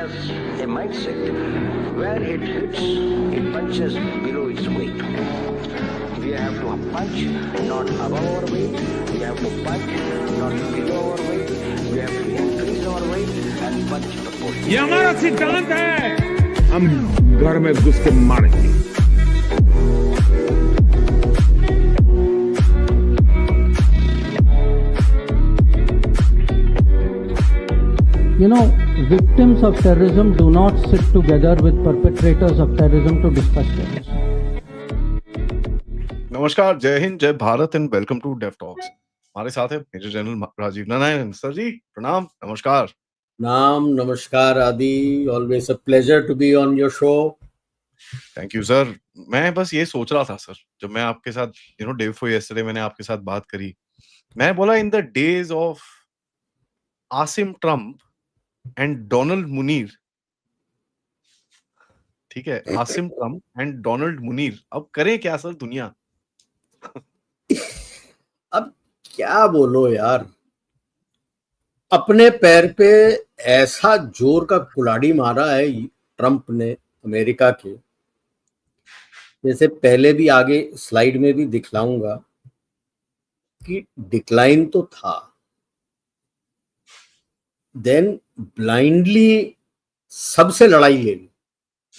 has a mindset where it hits, it punches below its weight. We have to punch not above our weight, we have to punch not below our weight, we have to increase our weight and punch the post. ये हमारा सिद्धांत है, हम घर में घुस के मारेंगे। You know, victims of terrorism do not sit together with perpetrators of terrorism to discuss terrorism. नमस्कार, जय हिंद, जय Bharat and welcome to Dev talks. हमारे साथ है major general Rajiv Narayan sir ji. प्रणाम, नमस्कार। नाम नमस्कार Aadi, always a pleasure to be on your show. Thank you sir. मैं बस ये सोच रहा था सर, जब मैं आपके साथ डे बिफोर यस्टरडे मैंने आपके साथ बात करी, मैं बोला in the days of Asim Trump and Donald Munir, ठीक है, Asim Trump and Donald Munir, अब करे क्या सर दुनिया? अब क्या बोलो यार, अपने पैर पे ऐसा जोर का कुल्हाड़ी मारा है ट्रम्प ने अमेरिका के, जैसे पहले भी आगे स्लाइड में भी दिखलाऊंगा कि डिक्लाइन तो था, देन ब्लाइंडली सबसे लड़ाई ले ली,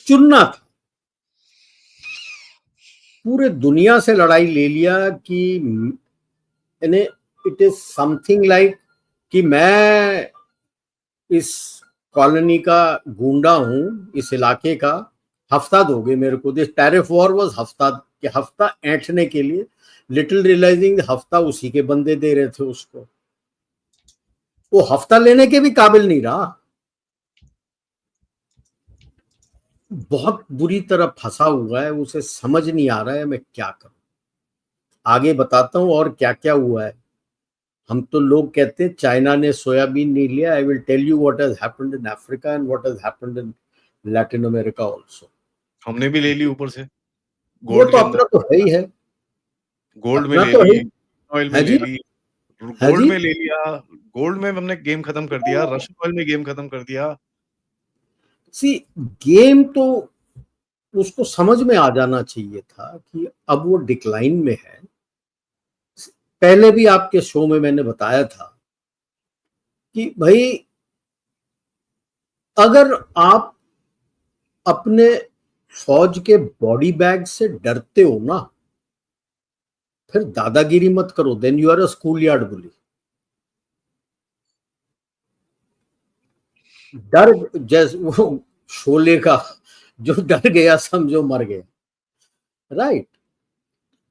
चुनना था, पूरे दुनिया से लड़ाई ले लिया कि इट इज समथिंग लाइक कि मैं इस कॉलोनी का गुंडा हूं, इस इलाके का, हफ्ता दोगे मेरे को। दिस टैरिफ वॉर वाज हफ्ता ऐंठने के लिए, लिटिल रियलाइजिंग हफ्ता उसी के बंदे दे रहे थे उसको, वो हफ्ता लेने के भी काबिल नहीं रहा, बहुत बुरी तरह फंसा हुआ है, उसे समझ नहीं आ रहा है मैं क्या करूं। आगे बताता हूं और क्या क्या हुआ है। हम तो लोग कहते हैं चाइना ने सोयाबीन नहीं लिया। I will tell you what has happened in Africa and what has happened in Latin America also. हमने भी ले ली ऊपर से, वो तो अपना तो है ही है, गोल्ड में ले तो ली, ऑयल में ले ली, गोल्ड जी? में ले लिया, गोल्ड में हमने गेम खत्म कर दिया, रशियन ऑयल में गेम खत्म कर दिया। सी गेम तो उसको समझ में आ जाना चाहिए था कि अब वो डिक्लाइन में है। पहले भी आपके शो में मैंने बताया था कि भाई अगर आप अपने फौज के बॉडी बैग से डरते हो ना, फिर दादागिरी मत करो, then you are a schoolyard bully. डर जैसे वो शोले का, जो डर गया समझो मर गया, राइट।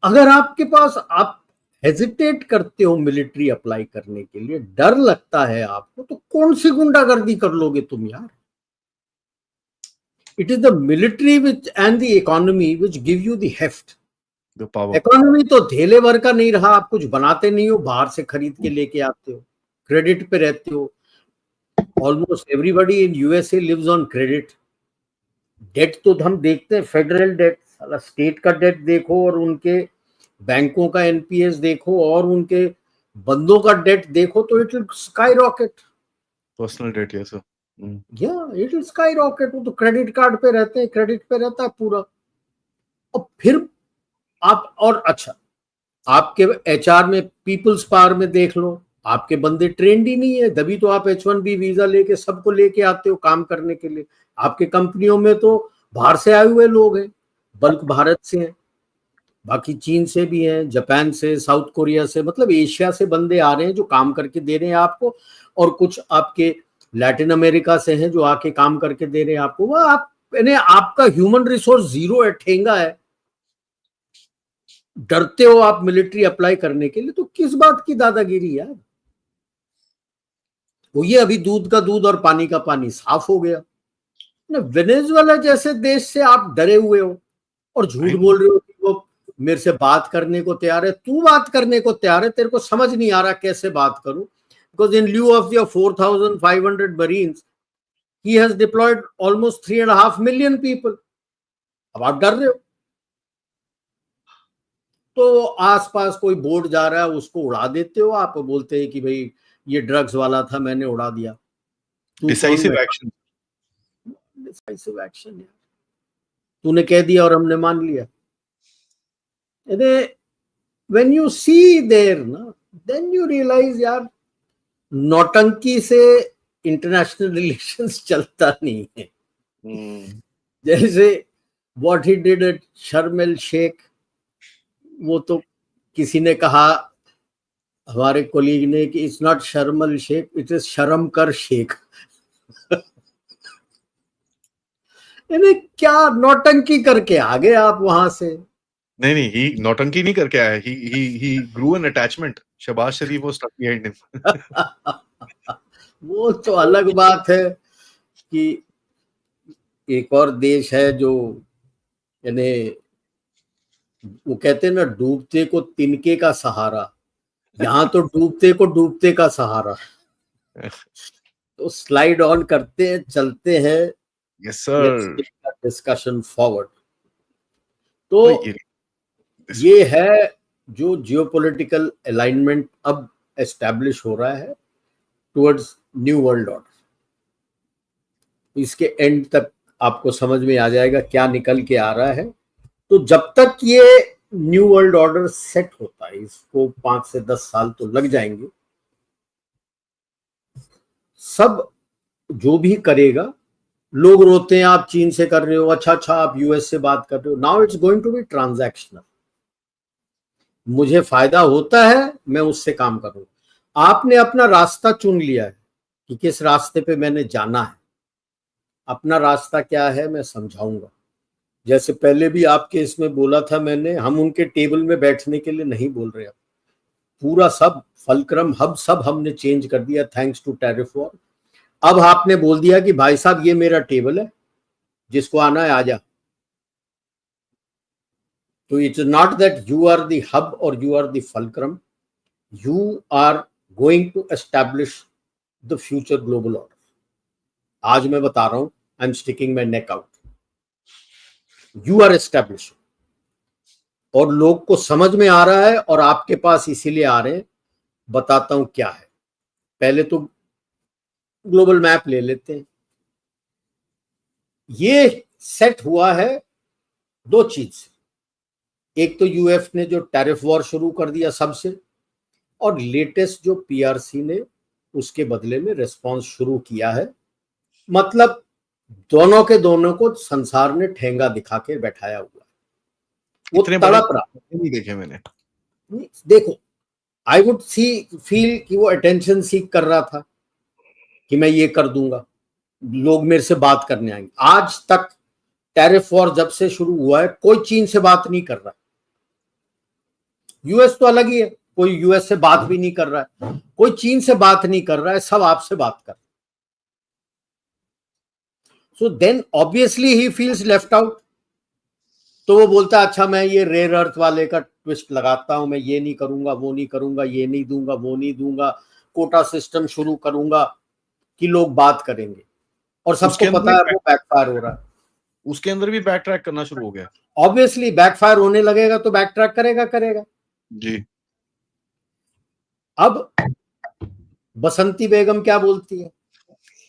अगर आपके पास, आप हेजिटेट करते हो मिलिट्री अप्लाई करने के लिए, डर लगता है आपको, तो कौन सी गुंडागर्दी कर लोगे तुम यार? It is the military which and the economy which give you the heft. Economy तो धेले भर का नहीं रहा, आप कुछ बनाते नहीं हो, बाहर से खरीद के लेके आते हो, क्रेडिट पे रहते हो। Almost everybody in USA lives on credit. Debt तो हम देखते हैं, फेडरल डेट, साला स्टेट का डेट देखो और उनके बैंकों का एनपीएस देखो और उनके बंदों का डेट देखो, तो it will skyrocket. Personal debt, yes sir, या इट विल स्काई रॉकेट। वो तो क्रेडिट कार्ड पे रहते हैं, क्रेडिट पे रहता है पूरा। और फिर आप, और अच्छा, आपके एचआर में, पीपल्स पावर में देख लो, आपके बंदे ट्रेंड ही नहीं है, तभी तो आप H1B वीजा लेके सबको लेके आते हो काम करने के लिए। आपके कंपनियों में तो बाहर से आए हुए लोग हैं, बल्क भारत से हैं, बाकी चीन से भी हैं, जापान से, साउथ कोरिया से, मतलब एशिया से बंदे आ रहे हैं जो काम करके दे रहे हैं आपको, और कुछ आपके लैटिन अमेरिका से हैं जो आके काम करके दे रहे हैं आपको। वह आप, यानी आपका ह्यूमन रिसोर्स जीरो है, ठेंगा है। डरते हो आप मिलिट्री अप्लाई करने के लिए, तो किस बात की दादागिरी यार? वो ये अभी दूध का दूध और पानी का पानी साफ हो गया ना। वेनेजुएला जैसे देश से आप डरे हुए हो और झूठ बोल रहे हो कि वो मेरे से बात करने को तैयार है। तू बात करने को तैयार है, तेरे को समझ नहीं आ रहा कैसे बात करूं, because in lieu of your 4,500 marines he has deployed almost 3.5 million people. अब आप डर रहे हो, तो आसपास कोई बोट जा रहा है उसको उड़ा देते हो आप, बोलते हैं कि भाई ये ड्रग्स वाला था, मैंने उड़ा दिया। डिसाइसिव एक्शन, डिसाइसिव एक्शन यार, तूने कह दिया और हमने मान लिया। व्हेन यू सी देयर ना, देन यू रियलाइज यार नौटंकी से इंटरनेशनल रिलेशंस चलता नहीं है। जैसे व्हाट ही डिड एट शर्म एल शेख, वो तो किसी ने कहा, हमारे कोलीग ने, कि इट्स नॉट शर्म एल शेख, इट इज शर्म कर शेख। यानी क्या नौटंकी करके आ गए आप वहां से। नहीं, ही नौटंकी नहीं करके आया, ही grew an attachment. Shahbaz Sharif was stuck behind him. वो तो अलग बात है कि एक और देश है जो, यानी वो कहते हैं ना, डूबते को तिनके का सहारा, यहाँ तो डूबते को डूबते का सहारा। तो स्लाइड ऑन करते हैं, चलते हैं। Yes sir. Discussion forward. तो ये है जो जियोपॉलिटिकल अलाइनमेंट अब एस्टैब्लिश हो रहा है टुवर्ड्स न्यू वर्ल्ड ऑर्डर। इसके एंड तक आपको समझ में आ जाएगा क्या निकल के आ रहा है। तो जब तक ये न्यू वर्ल्ड ऑर्डर सेट होता है, इसको 5 से 10 साल तो लग जाएंगे। सब जो भी करेगा, लोग रोते हैं आप चीन से कर रहे हो, अच्छा आप यूएस से बात कर रहे हो, now it's going to be transactional. मुझे फायदा होता है, मैं उससे काम करूंगा। आपने अपना रास्ता चुन लिया है कि किस रास्ते पे मैंने जाना है। अपना रास्ता क्या है मैं समझाऊंगा। जैसे पहले भी आपके इसमें बोला था मैंने, हम उनके टेबल में बैठने के लिए नहीं बोल रहे। अब पूरा सब फलक्रम हब सब हमने चेंज कर दिया थैंक्स टू टैरिफ वॉर। अब आपने बोल दिया कि भाई साहब ये मेरा टेबल है, जिसको आना है आ जा। तो it's not that you are the hub और you are the fulcrum, you are going to establish the future global order. आज मैं बता रहा हूं, I am sticking my neck out, you are establish. और लोग को समझ में आ रहा है और आपके पास इसीलिए आ रहे हैं। बताता हूं क्या है। पहले तो ग्लोबल मैप ले लेते हैं। ये सेट हुआ है दो चीज से। एक तो यूएफ ने जो टैरिफ वॉर शुरू कर दिया सबसे, और लेटेस्ट जो पीआरसी ने उसके बदले में रिस्पांस शुरू किया है। मतलब दोनों के दोनों को संसार ने ठेंगा दिखा के बैठाया हुआ है। वो तड़प रहा नहीं देखे मैंने। देखो, आई वुड फील कि वो अटेंशन सीक कर रहा था कि मैं ये कर दूंगा, लोग मेरे से बात करने आएंगे। आज तक टैरिफ वॉर जब से शुरू हुआ है कोई चीन से बात नहीं कर रहा। यूएस तो अलग ही है, कोई यूएस से बात भी नहीं कर रहा है, कोई चीन से बात नहीं कर रहा है, सब आपसे बात कर रहे हैं। So then obviously he feels left out. तो वो बोलता है अच्छा मैं ये रेयर अर्थ वाले का ट्विस्ट लगाता हूं, मैं ये नहीं करूंगा, वो नहीं करूंगा, ये नहीं दूंगा, वो नहीं दूंगा, कोटा सिस्टम शुरू करूंगा कि लोग बात करेंगे। और सबको पता है वो बैकफायर हो रहा है। उसके अंदर भी बैक ट्रैक करना शुरू हो गया। ऑब्वियसली बैकफायर होने लगेगा तो बैक ट्रैक करेगा जी। अब बसंती बेगम क्या बोलती है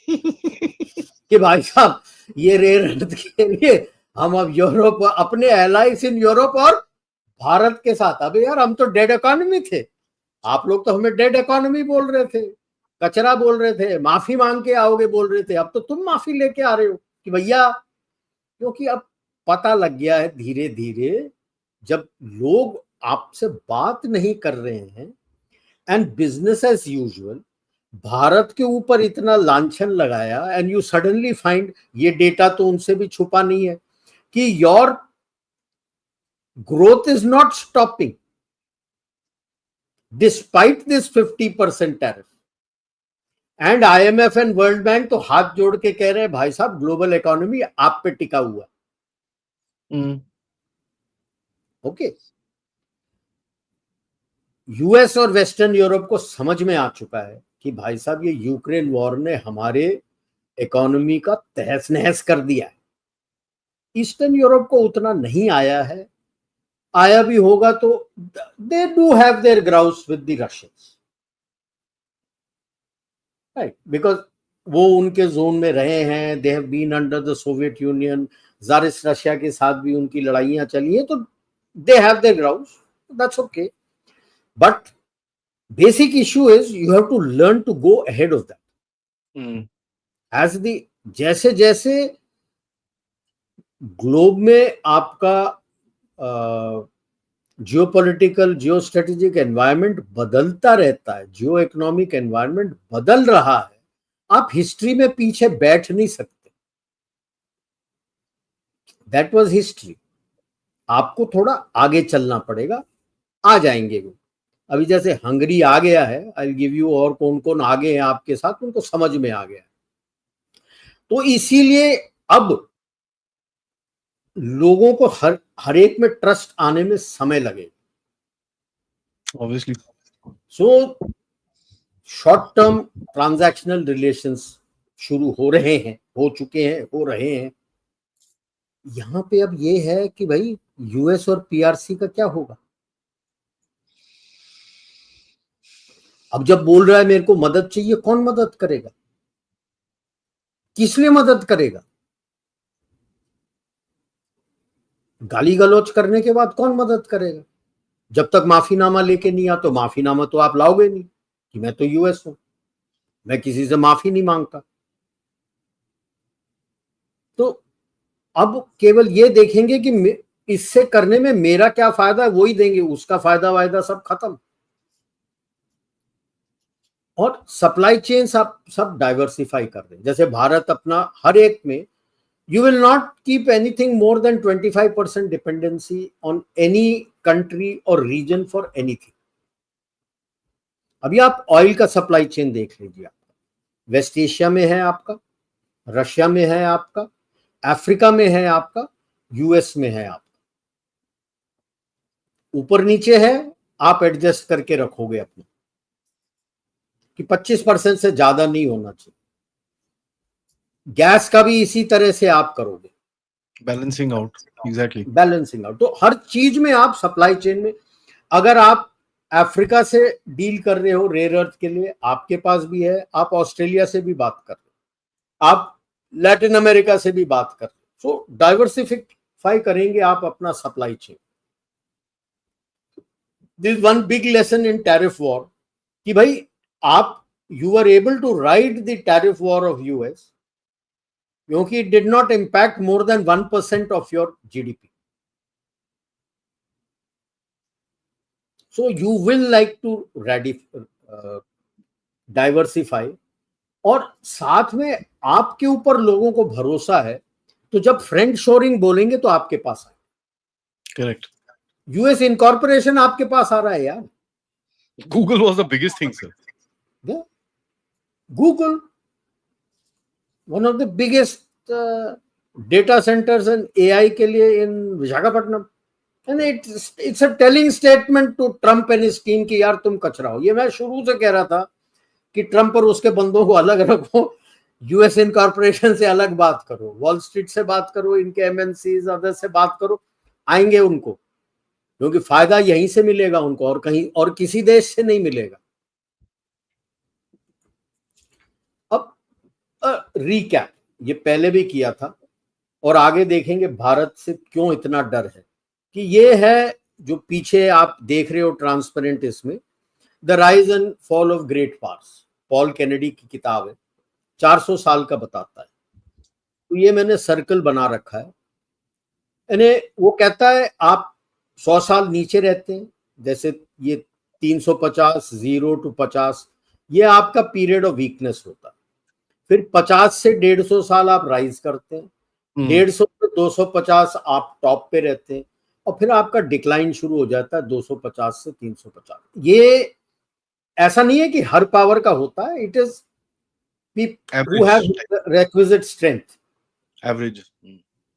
कि भाई साहब ये रेयर अर्थ के लिए हम अब यूरोप, अपने एलाइज इन यूरोप और भारत के साथ। अबे यार हम तो डेड इकोनॉमी थे, आप लोग तो हमें डेड इकोनॉमी बोल रहे थे, कचरा बोल रहे थे, माफी मांग के आओगे बोल रहे थे। अब तो तुम माफी लेके आ रहे हो कि भैया, क्योंकि अब पता लग गया है धीरे धीरे, जब लोग आपसे बात नहीं कर रहे हैं and business as usual, Bharat के ऊपर इतना लांछन लगाया, एंड यू सडनली फाइंड, ये डेटा तो उनसे भी छुपा नहीं है, कि your growth is not stopping despite this 50% tariff. And IMF and world bank तो हाथ जोड़ के कह रहे हैं भाई साहब ग्लोबल इकोनॉमी आप पे टिका हुआ। ओके, यूएस और वेस्टर्न यूरोप को समझ में आ चुका है कि भाई साहब ये यूक्रेन वॉर ने हमारे इकोनॉमी का तहस नहस कर दिया है। ईस्टर्न यूरोप को उतना नहीं आया है, आया भी होगा तो they do have their grouse with the Russians, right, because वो उनके जोन में रहे हैं, they have been under the Soviet Union, tsarist Russia के साथ भी उनकी लड़ाइयां चली हैं, तो they have their grounds, that's okay, but basic issue is you have to learn to go ahead of that as the, जैसे जैसे ग्लोब में आपका जियोपॉलिटिकल जियो स्ट्रेटेजिक एनवायरनमेंट बदलता रहता है, जियो इकोनॉमिक एनवायरनमेंट बदल रहा है, आप हिस्ट्री में पीछे बैठ नहीं सकते। दैट वाज हिस्ट्री, आपको थोड़ा आगे चलना पड़ेगा, आ जाएंगे वो। अभी जैसे हंगरी आ गया है, आई विल गिव यू, और कौन कौन आगे हैं आपके साथ, उनको समझ में आ गया है। तो इसीलिए अब लोगों को हर एक में ट्रस्ट आने में समय लगेगा obviously. So short term transactional relations शुरू हो रहे हैं, हो चुके हैं, हो रहे हैं। यहां पे अब ये है कि भाई यूएस और पीआरसी का क्या होगा। अब जब बोल रहा है मेरे को मदद चाहिए, कौन मदद करेगा, किस लिए मदद करेगा? गाली गलौज करने के बाद कौन मदद करेगा? जब तक माफीनामा लेके नहीं आ, तो माफीनामा तो आप लाओगे नहीं कि मैं तो यूएस हूं, मैं किसी से माफी नहीं मांगता। तो अब केवल ये देखेंगे कि इससे करने में मेरा क्या फायदा है, वो ही देंगे, उसका फायदा वायदा सब खत्म। और सप्लाई चेन सब डाइवर्सिफाई कर रहे हैं। जैसे भारत अपना हर एक में, you will not keep anything more than 25% dependency on any country or region for anything. अभी आप ऑयल का सप्लाई चेन देख लीजिए, आपका वेस्ट एशिया में है, आपका रशिया में है, आपका अफ्रीका में है, आपका यूएस में है, आपका ऊपर नीचे है, आप एडजस्ट करके रखोगे अपना कि 25% से ज्यादा नहीं होना चाहिए। गैस का भी इसी तरह से आप करोगे, balancing out, exactly balancing out. तो हर चीज में आप सप्लाई चेन में, अगर आप अफ्रीका से डील कर रहे हो रेयर अर्थ के लिए, आपके पास भी है, आप ऑस्ट्रेलिया से भी बात कर रहे हो, आप लैटिन अमेरिका से भी बात कर रहे हो। सो डाइवर्सिफाई करेंगे आप अपना supply chain. This one big lesson in tariff war कि भाई आप, you are able to ride the tariff war of US क्योंकि it did not impact more than 1% of your GDP. So you will like to diversify, और साथ में आपके ऊपर लोगों को भरोसा है, तो जब फ्रेंड शोरिंग बोलेंगे तो आपके पास आए। करेक्ट। यूएस इनकॉर्पोरेशन आपके पास आ रहा है यार। Google was the biggest thing sir. Google, one of the biggest data centers and AI के लिए in Visakhapatnam, and it's a telling statement to Trump and his team कि यार तुम कचरा हो। ये मैं शुरू से कह रहा था कि ट्रम्प और उसके बंदों को अलग रखो, यूएस इनकॉर्पोरेशन से अलग बात करो, वॉल स्ट्रीट से बात करो, इनके एमएनसीज अदर से बात करो, आएंगे उनको, क्योंकि फायदा यहीं से मिलेगा उनको, और कहीं और किसी देश से नहीं मिलेगा। रिकैप ये पहले भी किया था, और आगे देखेंगे भारत से क्यों इतना डर है, कि ये है जो पीछे आप देख रहे हो ट्रांसपेरेंट, इसमें the rise and fall of great powers, Paul Kennedy की किताब है, 400 साल का बताता है। तो ये मैंने सर्कल बना रखा है, यानी वो कहता है आप 100 साल नीचे रहते हैं, जैसे ये 350 0 to 50, ये आपका पीरियड ऑफ वीकनेस होता है। फिर 50 से 150 साल आप राइज करते हैं, 150 से 250 आप टॉप पे रहते हैं, और फिर आपका डिक्लाइन शुरू हो जाता है 250 से 350। ये ऐसा नहीं है कि हर पावर का होता है, it is who have requisite strength, average,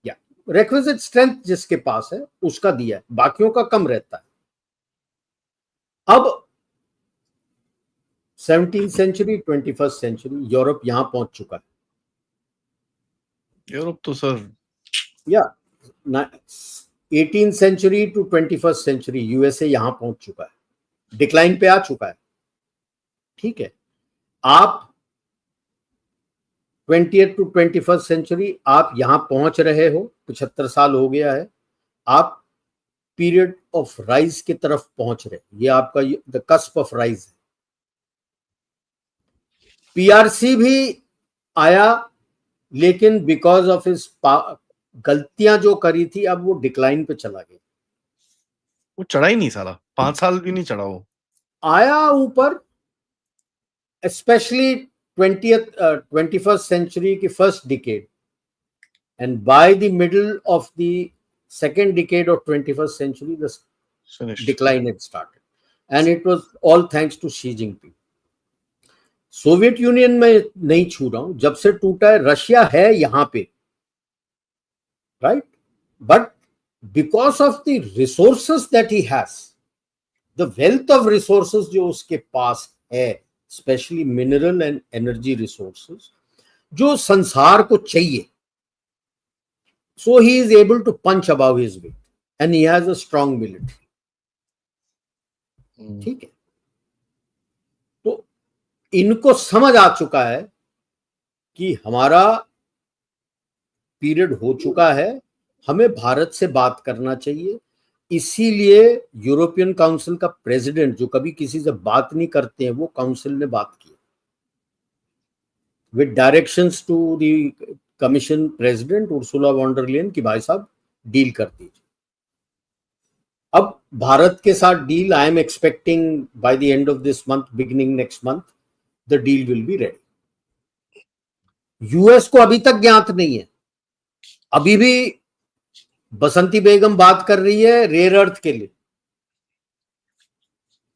या requisite strength जिसके पास है उसका दिया है, बाकियों का कम रहता है। अब 17th century 21st century, Europe यहां पहुंच चुका है। यूरोप तो सर, या 18th century to 21st century USA यहां पहुंच चुका है, डिक्लाइन पे आ चुका है। ठीक है, आप 20th to 21st सेंचुरी आप यहां पहुंच रहे हो, 75 साल हो गया है, आप पीरियड ऑफ राइज की तरफ पहुंच रहे, ये आपका द कस्प ऑफ राइज है। पीआरसी भी आया, लेकिन बिकॉज ऑफ हिज गलतियां जो करी थी, अब वो डिक्लाइन पे चला गया। वो चढ़ा ही नहीं साला, 5 साल भी नहीं चढ़ा वो। आया ऊपर, स्पेशली 21st सेंचुरी की first decade, and by the middle of the second decade of 21st century, the Finished. decline had started, and it was all thanks to Xi Jinping. Soviet union में नहीं छू रहा हूं, जब से टूटा है, रशिया है यहां पे, right, but because of the resources that he has, the wealth of resources जो उसके पास है, specially mineral and energy resources, जो संसार को चाहिए, so he is able to punch above his weight and he has a strong military. ठीक है, तो इनको समझ आ चुका है कि हमारा पीरियड हो चुका है, हमें भारत से बात करना चाहिए। इसीलिए यूरोपियन काउंसिल का प्रेसिडेंट, जो कभी किसी से बात नहीं करते हैं, वो काउंसिल ने बात की with directions to the commission president Ursula von der Leyen कि भाई साहब डील कर दीजिए। अब भारत के साथ deal, I am expecting by the end of this month, beginning next month, the deal will be ready. US को अभी तक ज्ञात नहीं है, अभी भी बसंती बेगम बात कर रही है रेयर अर्थ के लिए,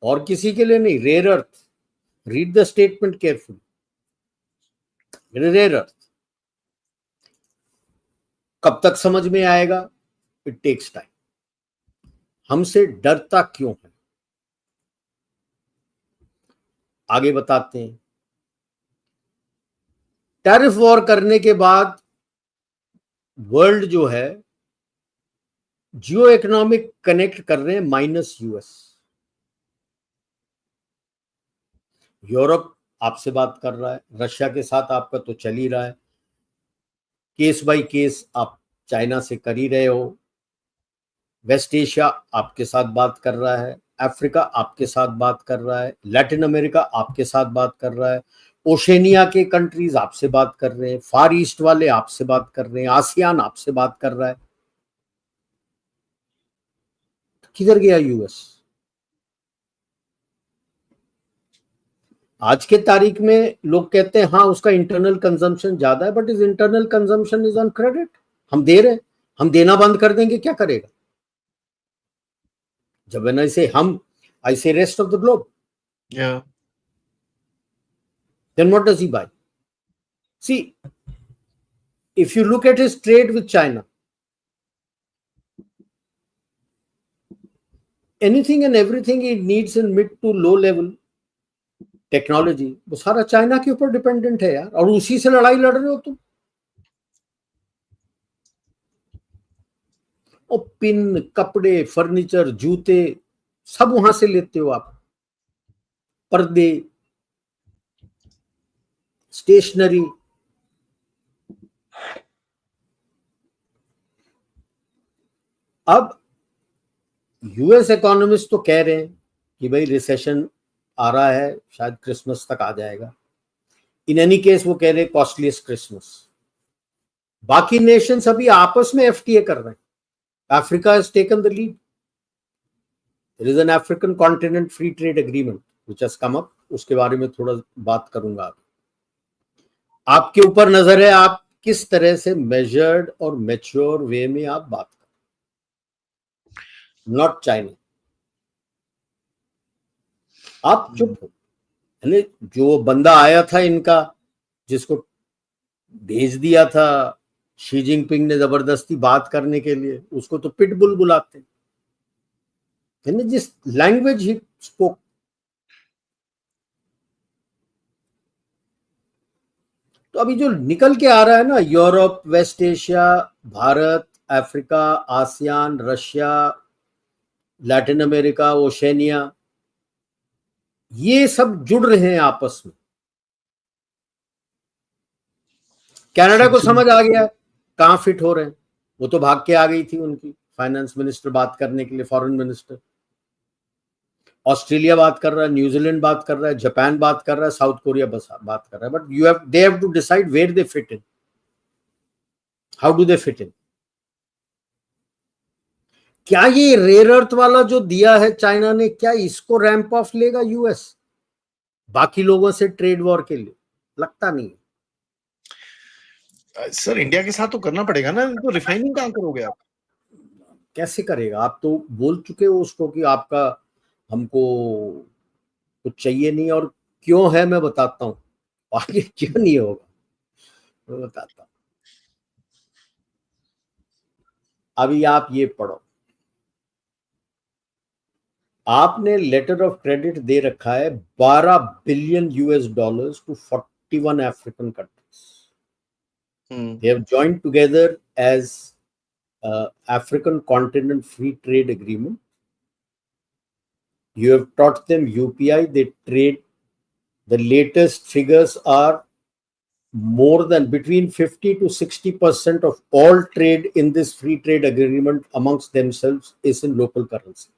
और किसी के लिए नहीं, rare earth. Read the statement carefully, rare earth. कब तक समझ में आएगा? It takes time. हमसे डरता क्यों है, आगे बताते हैं। टैरिफ वॉर करने के बाद वर्ल्ड जो है जियो इकोनॉमिक कनेक्ट कर रहे हैं माइनस यूएस। यूरोप आपसे बात कर रहा है, रशिया के साथ आपका तो चल ही रहा है, केस बाय केस आप चाइना से कर ही रहे हो, वेस्ट एशिया आपके साथ बात कर रहा है, अफ्रीका आपके साथ बात कर रहा है, लैटिन अमेरिका आपके साथ बात कर रहा है, ओशेनिया के कंट्रीज आपसे बात कर रहे हैं, फार ईस्ट वाले आपसे बात कर रहे हैं, आसियान आपसे बात कर रहा है। किधर गया यूएस? आज के तारीख में लोग कहते हैं हाँ उसका इंटरनल कंजम्पशन ज्यादा है, but is internal consumption is on credit. हम दे रहे हैं, हम देना बंद कर देंगे, क्या करेगा? जब when I say हम, I say rest of the globe. Yeah. Then what does he buy? See, if you look at his trade with China, anything and everything he needs in mid to low level technology, वो सारा China के ऊपर dependent है यार, और उसी से लड़ाई लड़ रहे हो तुम। और पिन, कपड़े, फर्नीचर, जूते सब वहां से लेते हो आप, पर्दे, स्टेशनरी। अब यूएस इकोनॉमिस्ट तो कह रहे हैं कि भाई रिसेशन आ रहा है, शायद क्रिसमस तक आ जाएगा। इन एनी केस वो कह रहे हैं कॉस्टलीस्ट क्रिसमस। बाकी नेशंस अभी आपस में एफटीए कर रहे हैं। Africa has taken the lead. There is an African continent free trade agreement which has come up, उसके बारे में थोड़ा बात करूंगा अभी। आपके ऊपर नजर है, आप किस तरह से मेजर्ड और मैच्योर वे में आप बात करें, नॉट चाइना। आप चुप हो। जो बंदा आया था इनका, जिसको भेज दिया था शी जिनपिंग ने जबरदस्ती बात करने के लिए, उसको तो पिटबुल बुलाते हैं। जिस लैंग्वेज ही स्पोक, तो अभी जो निकल के आ रहा है ना, Europe, West Asia, Bharat, Africa, ASEAN, Russia, Latin America, Oceania, ये सब जुड़ रहे हैं आपस में। कनाडा को समझ आ गया कहां फिट हो रहे हैं, वो तो भाग के आ गई थी उनकी फाइनेंस मिनिस्टर बात करने के लिए, फॉरेन मिनिस्टर। ऑस्ट्रेलिया बात कर रहा है, न्यूजीलैंड बात कर रहा है, जापान बात कर रहा है, साउथ कोरिया बस बात कर रहा है, but they have to decide where they fit in, how do they fit in. क्या ये रेयर अर्थ वाला जो दिया है चाइना ने, क्या इसको रैंप ऑफ लेगा यूएस बाकी लोगों से ट्रेड वॉर के लिए? लगता नहीं। सर इंडिया के साथ तो करना पड़ेगा ना, तो रिफाइनिंग कहां करोगे आप? कैसे करेगा? आप तो बोल चुके हो उसको कि आपका हमको कुछ चाहिए नहीं, और क्यों है मैं बताता हूं, आगे क्यों नहीं होगा मैं बताता हूं। अभी आप ये पढ़ो, आपने लेटर ऑफ क्रेडिट दे रखा है 12 billion US dollars to 41 African countries. They have joined together as African Continent Free Trade Agreement. You have taught them UPI, they trade. The latest figures are more than between 50 to 60% of all trade in this free trade agreement amongst themselves is in local currency.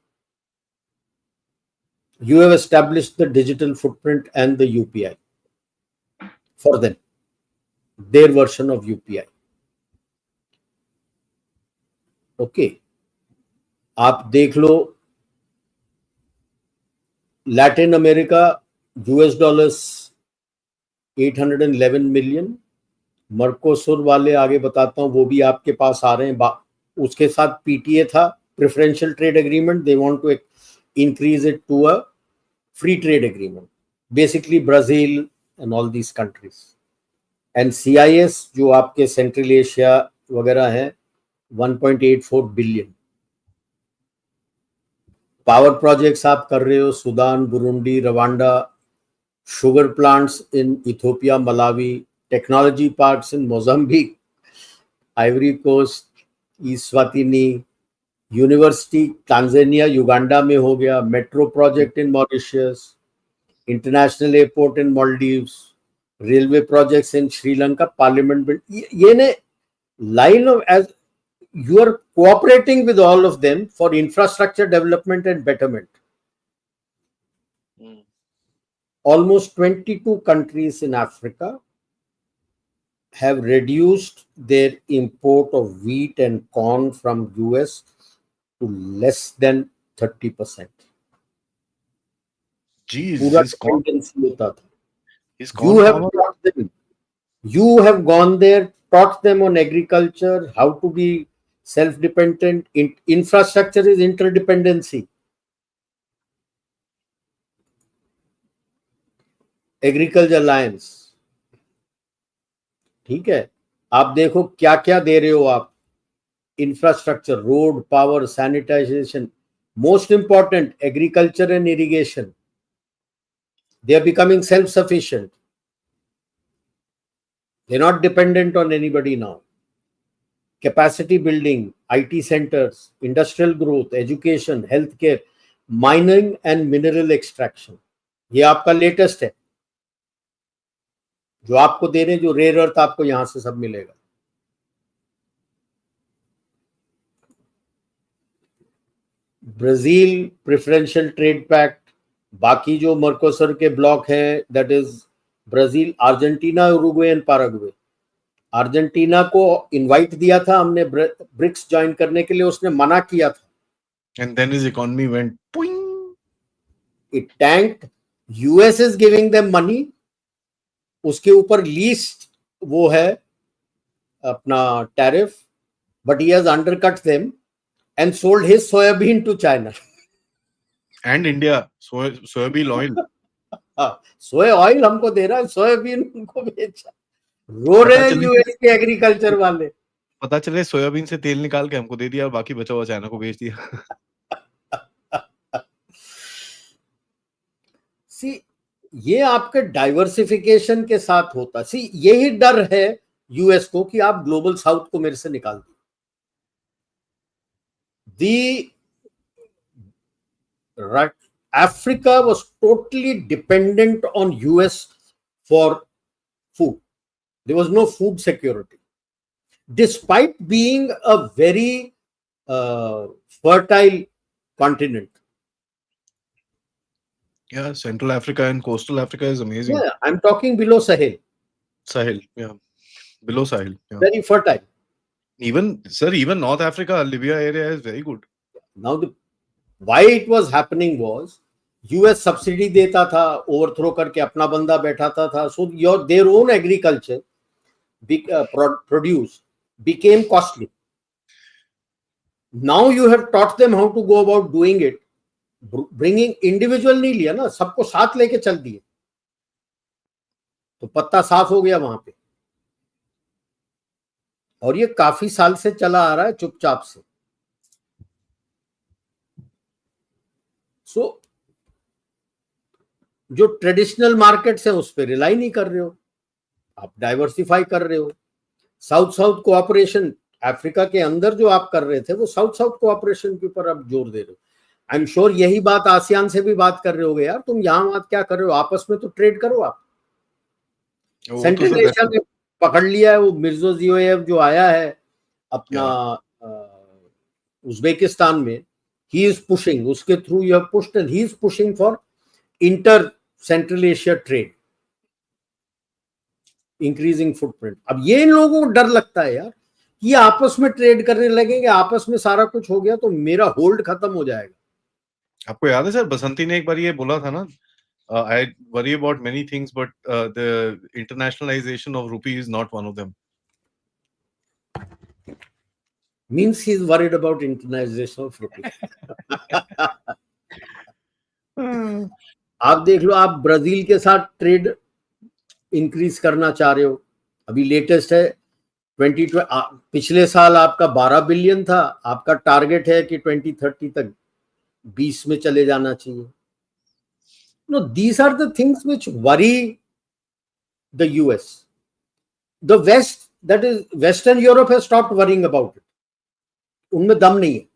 You have established the digital footprint and the UPI for them, their version of UPI. Okay, आप देख लो Latin America US dollars 811 million, Mercosur वाले आगे बताता हूं वो भी आपके पास आ रहे हैं, उसके साथ पीटीए था, preferential trade agreement, they want to increase it to a free trade agreement, basically Brazil and all these countries, and CIS जो आपके सेंट्रल एशिया वगैरह है 1.84 बिलियन। पावर प्रोजेक्ट्स आप कर रहे हो Sudan, Burundi, Rwanda, sugar plants in Ethiopia, Malawi, technology parks in Mozambique, Ivory Coast, Eswatini, university Tanzania, Uganda में हो गया, metro project in Mauritius, international airport in Maldives, railway projects in Sri Lanka, parliament bill, ये ने line of as you are cooperating with all of them for infrastructure development and betterment. Almost 22 countries in Africa have reduced their import of wheat and corn from US to less than 30%. पूरा dependency होता था. You have gone there, taught them on agriculture, how to be self-dependent. Infrastructure is interdependency. Agriculture alliance, ठीक है, आप देखो क्या क्या दे रहे हो आप, infrastructure, road, power, sanitization, most important agriculture and irrigation, they are becoming self sufficient, they are not dependent on anybody now. Capacity building, IT centers, industrial growth, education, healthcare, mining and mineral extraction, ये आपका latest है जो आपको दे रहे हैं, जो rare earth आपको यहां से सब मिलेगा। ब्राजील प्रेफरेंशियल ट्रेड पैक्ट, बाकी जो मर्कोसर के ब्लॉक है, that is Brazil, Argentina, Uruguay and Paraguay. Argentina को इनवाइट दिया था हमने ब्रिक्स ज्वाइन करने के लिए, उसने मना किया था, and then his economy went poing. It tanked. US is giving them money, उसके ऊपर लीस्ट वो है अपना tariff, but he has undercut them and sold his soybean to China and India, soybean oil. Soya oil हमको दे रहा है, soybean उनको बेचा, रो रहे हैं यूएस के एग्रीकल्चर वाले। पता चले सोयाबीन से तेल निकाल के हमको दे दिया और बाकी बचा हुआ चाइना को बेच दिया। सी, ये आपके डाइवर्सिफिकेशन के साथ होता, सी यही डर है यूएस को कि आप ग्लोबल साउथ को मेरे से निकाल दो। Africa was totally dependent on US for food. There was no food security, despite being a very fertile continent. Yeah, Central Africa and Coastal Africa is amazing. Yeah, I'm talking below Sahel. Sahel, yeah, below Sahel, yeah. Very fertile. Even North Africa, Libya area is very good. Now, why it was happening was US subsidy देता था, overthrow करके अपना बंदा बैठाता था, so their own agriculture produce became costly. Now you have taught them how to go about doing it. Bringing individual नहीं लिया ना, सबको साथ लेके चल दिए, तो पत्ता साफ हो गया वहां पे. और ये काफी साल से चला आ रहा है चुपचाप से. सो जो ट्रेडिशनल मार्केट्स है उस पर रिलाई नहीं कर रहे हो, आप डाइवर्सिफाई कर रहे हो. साउथ साउथ कोऑपरेशन अफ्रीका के अंदर जो आप कर रहे थे वो साउथ साउथ कोऑपरेशन के ऊपर आप जोर दे रहे हो. आई एम श्योर यही बात आसियान से भी बात कर रहे होगे, यार तुम यहाँ वहां क्या कर रहे हो, आपस में तो ट्रेड करो. आप सेंट्रल एशिया में पकड़ लिया है वो मिर्ज़ोज़ियोयेव जो आया है अपना उज्बेकिस्तान में. ही इज पुशिंग, उसके through you have pushed and he is pushing for inter central Asia trade, increasing footprint. अब ये इन लोगों को डर लगता है यार कि आपस में ट्रेड करने लगेंगे, आपस में सारा कुछ हो गया तो मेरा होल्ड खत्म हो जाएगा. आपको याद है सर, बसंती ने एक बार ये बोला था ना, I worry about many things, but the internationalization of rupee is not one of them. Means he's worried about internationalization of rupee. आप देख लो, आप ब्राजील के साथ ट्रेड इंक्रीज करना चाह रहे हो. अभी लेटेस्ट है 20, पिछले साल आपका 12 बिलियन था, आपका टारगेट है कि 2030 तक 20 में चले जाना चाहिए. No, these are the things which worry the US. The West, that is Western Europe, has stopped worrying about it. उनमें दम नहीं है,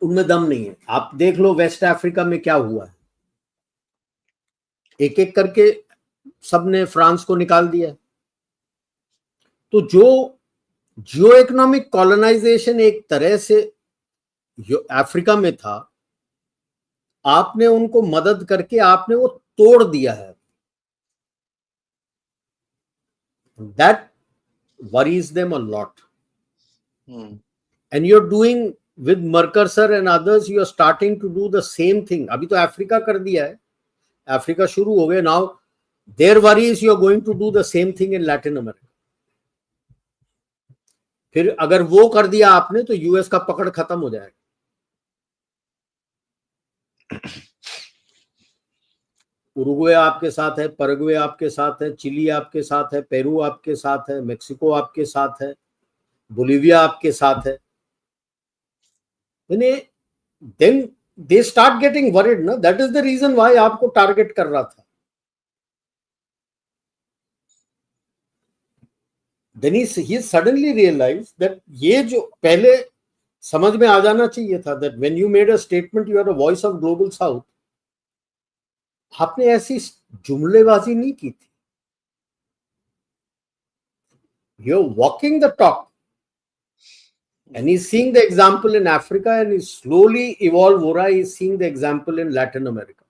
उनमें दम नहीं है. आप देख लो वेस्ट अफ्रीका में क्या हुआ है, एक एक करके सबने फ्रांस को निकाल दिया. तो जो जियो इकोनॉमिक कॉलोनाइजेशन एक तरह से अफ्रीका में था, आपने उनको मदद करके आपने वो तोड़ दिया है. That worries them a lot. And you're doing with Mercosur and others, you are starting to do the same thing. अभी तो अफ्रीका कर दिया है, अफ्रीका शुरू हो गए. Now their worry is you are going to do the same thing in Latin America. फिर अगर वो कर दिया आपने तो यूएस का पकड़ खत्म हो जाएगा. उरुग्वे आपके साथ है, पैराग्वे आपके साथ है, चिली आपके साथ है, पेरू आपके साथ है, मेक्सिको आपके साथ है, बोलिविया आपके साथ है. Then they start getting worried ना. That is the reason why आपको टारगेट कर रहा था. Then he suddenly realized that ये जो पहले समझ में आ जाना चाहिए था, that when you made a statement you are the voice of global south, आपने ऐसी जुमलेबाजी नहीं की थी. You're walking the talk. And he's seeing the example in Africa and he's slowly evolve हो रहा है. He's seeing the example in Latin America.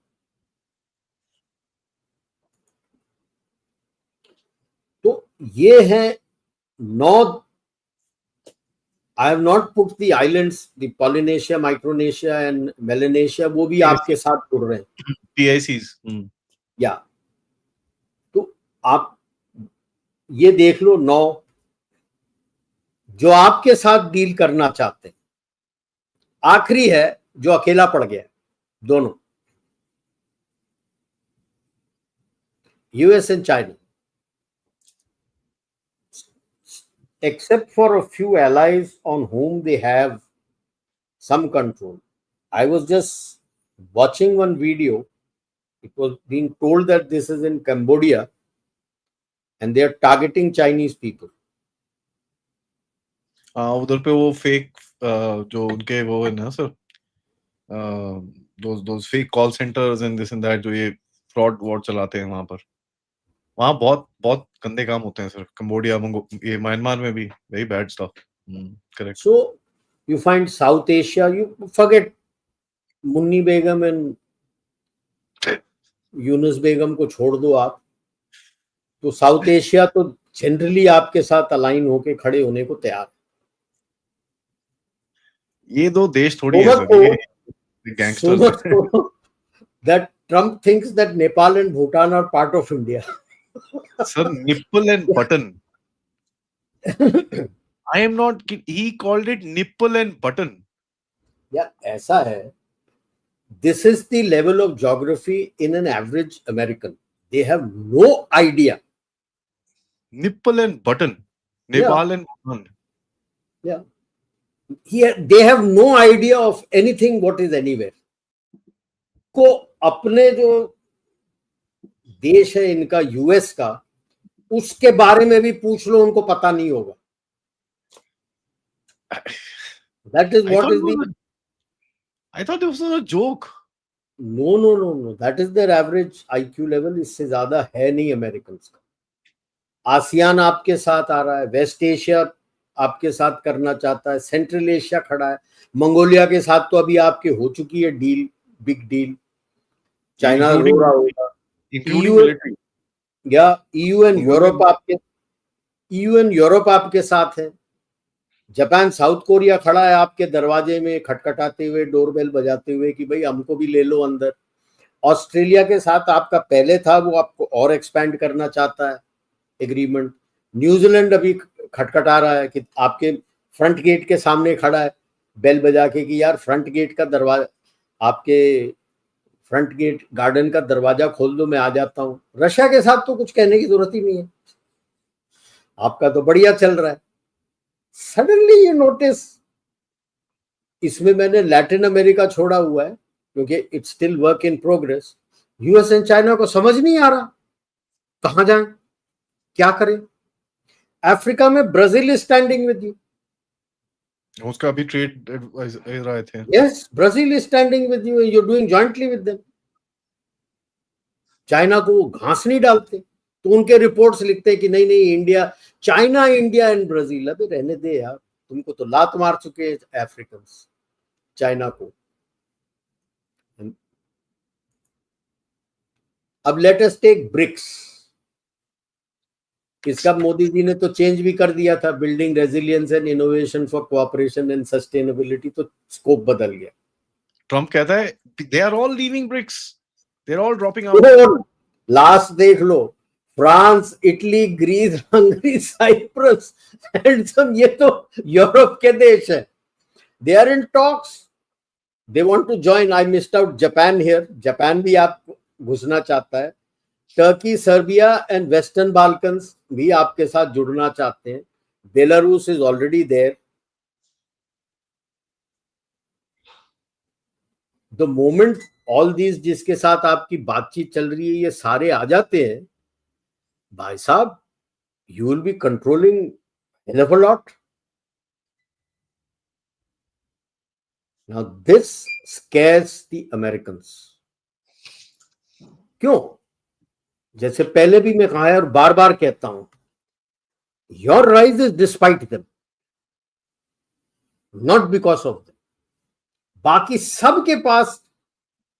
तो ये है 9. I have not put the islands, the Polynesia, Micronesia and Melanesia, वो भी आपके साथ जुड़ रहे हैं. PICs. या तो आप ये देख लो 9 जो आपके साथ डील करना चाहते हैं. आखिरी है जो अकेला पड़ गया, दोनों, US and China. Except for a few allies on whom they have some control. I was just watching one video. It was being told that this is in Cambodia and they are targeting Chinese people. उधर पे वो fake जो उनके वो है ना sir, those fake call centers and this and that, जो ये फ्रॉड वॉर चलाते हैं वहां पर। वहां बहुत बहुत गंदे काम होते हैं सर, कंबोडिया ये म्यांमार में भी very bad stuff. Correct. So you find South Asia, you forget Munni Begum and Yunus Begum को छोड़ दो आप, तो साउथ एशिया तो जनरली आपके साथ अलाइन होके खड़े होने को तैयार। ये दो देश थोड़ी है सर, ये gangsters. That Trump thinks that Nepal and Bhutan are part of India. Sir, nipple and button. I am not. He called it nipple and button. Yeah, ऐसा है. This is the level of geography in an average American. They have no idea. Nipple and button. Nepal and Bhutan. Yeah. They have no idea of anything what is anywhere. को अपने जो देश है इनका US का, उसके बारे में भी पूछ लो, उनको पता नहीं होगा. That is what is the. I thought it was a joke. No. That is their average IQ level. इससे ज्यादा है नहीं अमेरिकन्स का. आसियान आपके साथ आ रहा है, वेस्ट एशिया आपके साथ करना चाहता है, सेंट्रल एशिया खड़ा है, मंगोलिया के साथ तो अभी आपके हो चुकी है डील, बिग डील. चाइना हो रहा होगा, EU एंड यूरोप आपके साथ है. जापान, साउथ कोरिया खड़ा है आपके दरवाजे में खटखटाते हुए, डोरबेल बजाते हुए कि भाई हमको भी ले लो अंदर. ऑस्ट्रेलिया के साथ आपका पहले था, वो आपको और एक्सपैंड करना चाहता है एग्रीमेंट. न्यूजीलैंड अभी खटखटा रहा है कि आपके फ्रंट गेट के सामने खड़ा है बेल बजा के कि यार फ्रंट गेट का दरवाजा, आपके फ्रंट गेट गार्डन का दरवाजा खोल दो, मैं आ जाता हूं. रशिया के साथ तो कुछ कहने की जरूरत ही नहीं है, आपका तो बढ़िया चल रहा है. सडनली यू नोटिस, इसमें मैंने लैटिन अमेरिका छोड़ा हुआ है क्योंकि it's still work in progress. US and China को समझ नहीं आ रहा कहां जाएं, क्या करें. अफ्रीका में Brazil is standing with you. उसका भी ट्रेड एडवाइजर आए थे. Yes, Brazil is standing with you, you are doing jointly with them. China को वो घास नहीं डालते तो उनके रिपोर्ट्स लिखते हैं कि नहीं India, China, India and Brazil. अबे रहने दे यार, तुमको तो लात मार चुके हैं अफ्रीकन्स चाइना को. अब लेट अस टेक ब्रिक्स. इसका मोदी जी ने तो चेंज भी कर दिया था, building resilience and innovation for cooperation and sustainability, तो स्कोप बदल गया. ट्रम्प कहता है they are all leaving BRICS, they are all dropping out. Last देख लो, France, Italy, Greece, Hungary, Cyprus and some, ये तो यूरोप के देश है. They are in talks, they want to join. I missed out Japan here. Japan भी आप घुसना चाहता है. Turkey, Serbia and western Balkans भी आपके साथ जुड़ना चाहते हैं. Belarus is already there. The moment all these जिसके साथ आपकी बातचीत चल रही है, ये सारे आ जाते हैं, भाई साहब, you will be controlling hell of a lot. Now this scares the Americans. क्यों? जैसे पहले भी मैं कहा है और बार बार कहता हूं, your rise is despite them, not because of them. बाकी सबके पास,